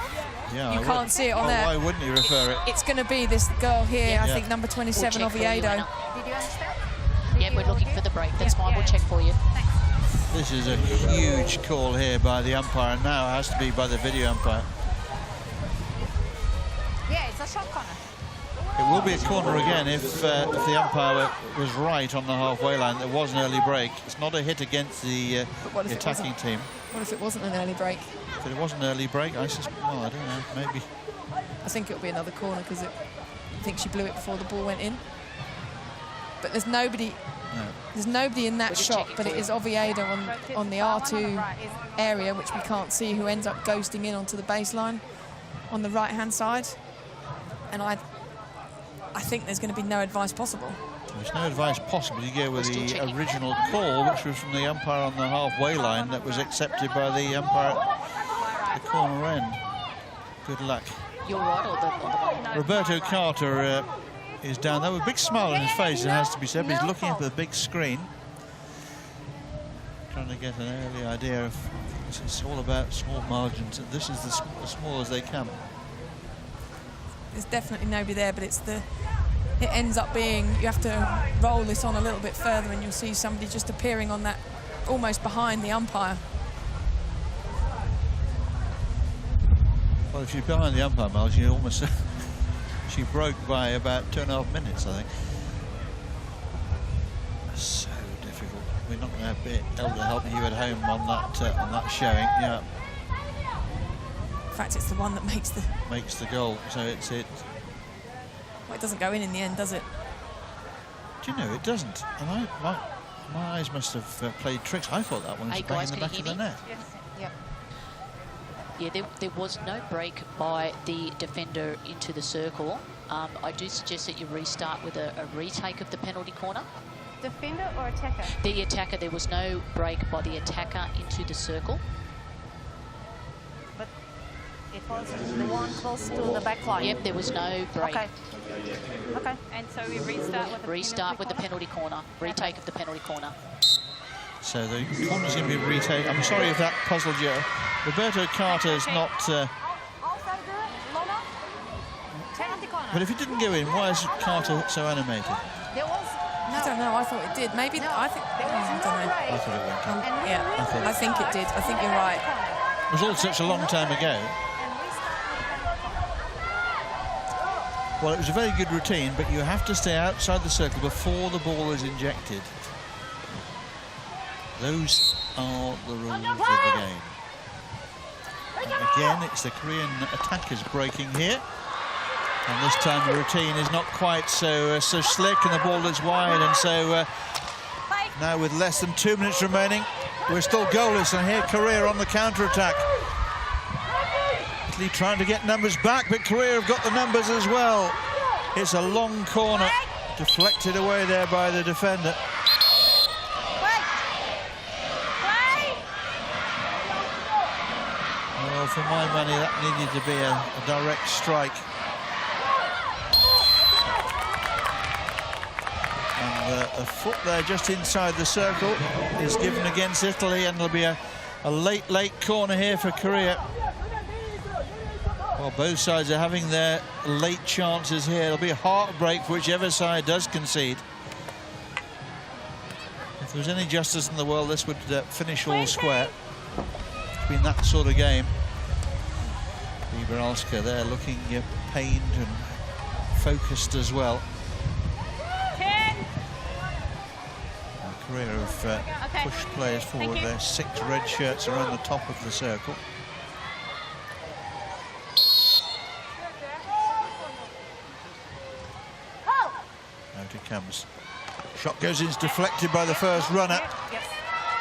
Yeah, You I can't would. see it on Oh, there. why wouldn't you refer it? It's going to be this girl here, I Yeah. think number 27, We'll check for you, Oviedo. Anna. Did you understand? Yeah, we're looking for the break. That's fine. We'll check for you. This is a huge call here by the umpire, and now it has to be by the video umpire. Yeah, it's a short corner. It will be a corner again if the umpire was right on the halfway line. There was an early break. It's not a hit against the what if it attacking wasn't? team. What if it wasn't an early break? If it wasn't an early break, I suspect, well, I don't know, maybe. I think it'll be another corner because I think she blew it before the ball went in. But there's nobody in that We're just shot, checking but for it you. is Oviedo on the R2 area, which we can't see, who ends up ghosting in onto the baseline on the right-hand side. And I think there's going to be no advice possible. There's no advice possible. You go with We're still the checking. original call, which was from the umpire on the halfway line, that was accepted by the umpire at the corner end. Good luck. You're right, or the one? Roberto Carta is down there with a big smile on his face, it has to be said, but he's looking at the big screen, trying to get an early idea of this. Is all about small margins. This is as small as they come. There's definitely nobody there, but it ends up being, you have to roll this on a little bit further and you'll see somebody just appearing on that, almost behind the umpire. Well, if she's behind the umpire, Mel, she almost she broke by about 2.5 minutes, I think. So difficult. We're not going to be able to help you at home on that showing. Yeah, In fact, it's the one that makes the goal. So it's it. well, it doesn't go in the end, does it? Do you know it doesn't? And my eyes must have played tricks. I thought that one was Hey, bang guys, in the can you back of hear the me? net. Yep. Yeah, there was no break by the defender into the circle. I do suggest that you restart with a retake of the penalty corner. Defender or attacker? The attacker, there was no break by the attacker into the circle. But it was the one close to the back line. Yep, there was no break. Okay. Okay. And so we restart with the Restart with the penalty corner. Retake of the penalty corner. So the corner's going to be retaken. I'm sorry if that puzzled you. Roberto Carta is not. Outside the Lola. Penalty corner. But if it didn't go in, why is Carter so animated? I don't know. I thought it did. Maybe I think. I don't know. I thought it went on. Yeah, I think it did. I think you're right. It was all such a long time ago. Well, it was a very good routine, but you have to stay outside the circle before the ball is injected. Those are the rules of the game. And again, it's the Korean attackers breaking here. And this time the routine is not quite so slick, and the ball is wide. And so now with less than 2 minutes remaining, we're still goalless. And here Korea on the counter-attack. Italy trying to get numbers back, but Korea have got the numbers as well. It's a long corner, deflected away there by the defender. Well, for my money, that needed to be a direct strike. And a foot there just inside the circle is given against Italy, and there'll be a late corner here for Korea. Well, both sides are having their late chances here. It'll be a heartbreak for whichever side does concede. If there was any justice in the world, this would finish all square. It's been that sort of game. Ibralska there looking pained and focused as well. Korea have pushed players forward. There's 6 red shirts around the top of the circle. Out it comes. Shot goes in, it's deflected by the first runner.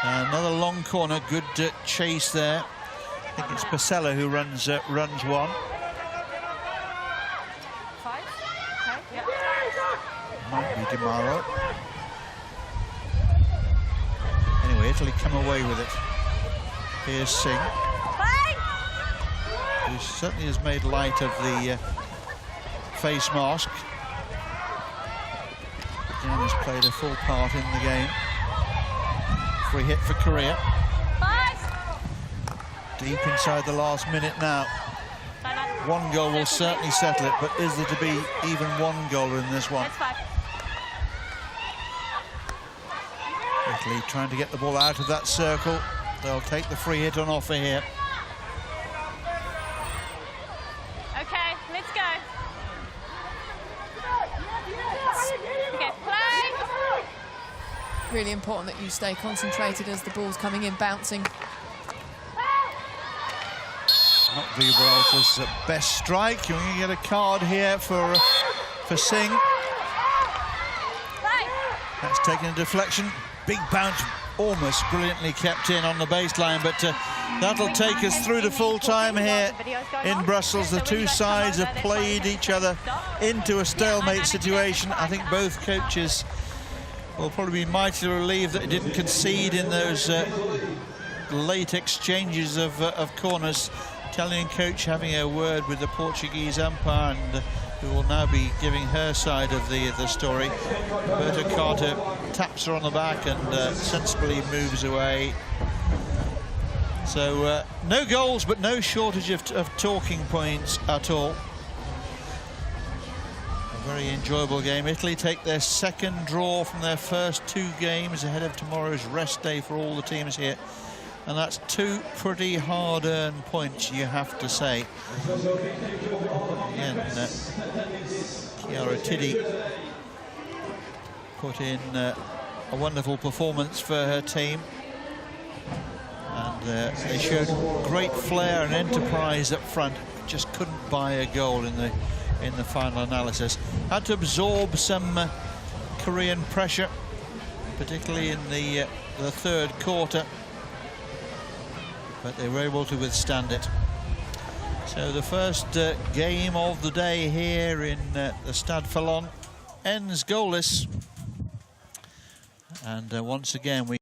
Another long corner, good chase there. I think it's Pasella who runs one. Might be DiMauro. Anyway, Italy come away with it. Here's Singh, who certainly has made light of the face mask. Again, has played a full part in the game. Free hit for Korea. Deep inside the last minute now. One goal will certainly settle it, but is there to be even one goal in this one? Italy trying to get the ball out of that circle. They'll take the free hit on offer here. Okay, let's go. Okay, play. Really important that you stay concentrated as the ball's coming in, bouncing. Not Vibralta's best strike. You're going to get a card here for Singh. That's taken a deflection. Big bounce, almost brilliantly kept in on the baseline, but that'll take us through to full time here in Brussels. The two sides have played each other into a stalemate situation. I think both coaches will probably be mightily relieved that they didn't concede in those late exchanges of corners. Italian coach having a word with the Portuguese umpire, and who will now be giving her side of the story. Roberto Carta taps her on the back and sensibly moves away. So no goals, but no shortage of talking points at all. A very enjoyable game. Italy take their second draw from their first 2 games ahead of tomorrow's rest day for all the teams here. And that's 2 pretty hard-earned points, you have to say. Again, Chiara Tiddy put in a wonderful performance for her team. And they showed great flair and enterprise up front. Just couldn't buy a goal in the final analysis. Had to absorb some Korean pressure, particularly in the third quarter. But they were able to withstand it. So the first game of the day here in the Stade Fallon ends goalless. And once again, we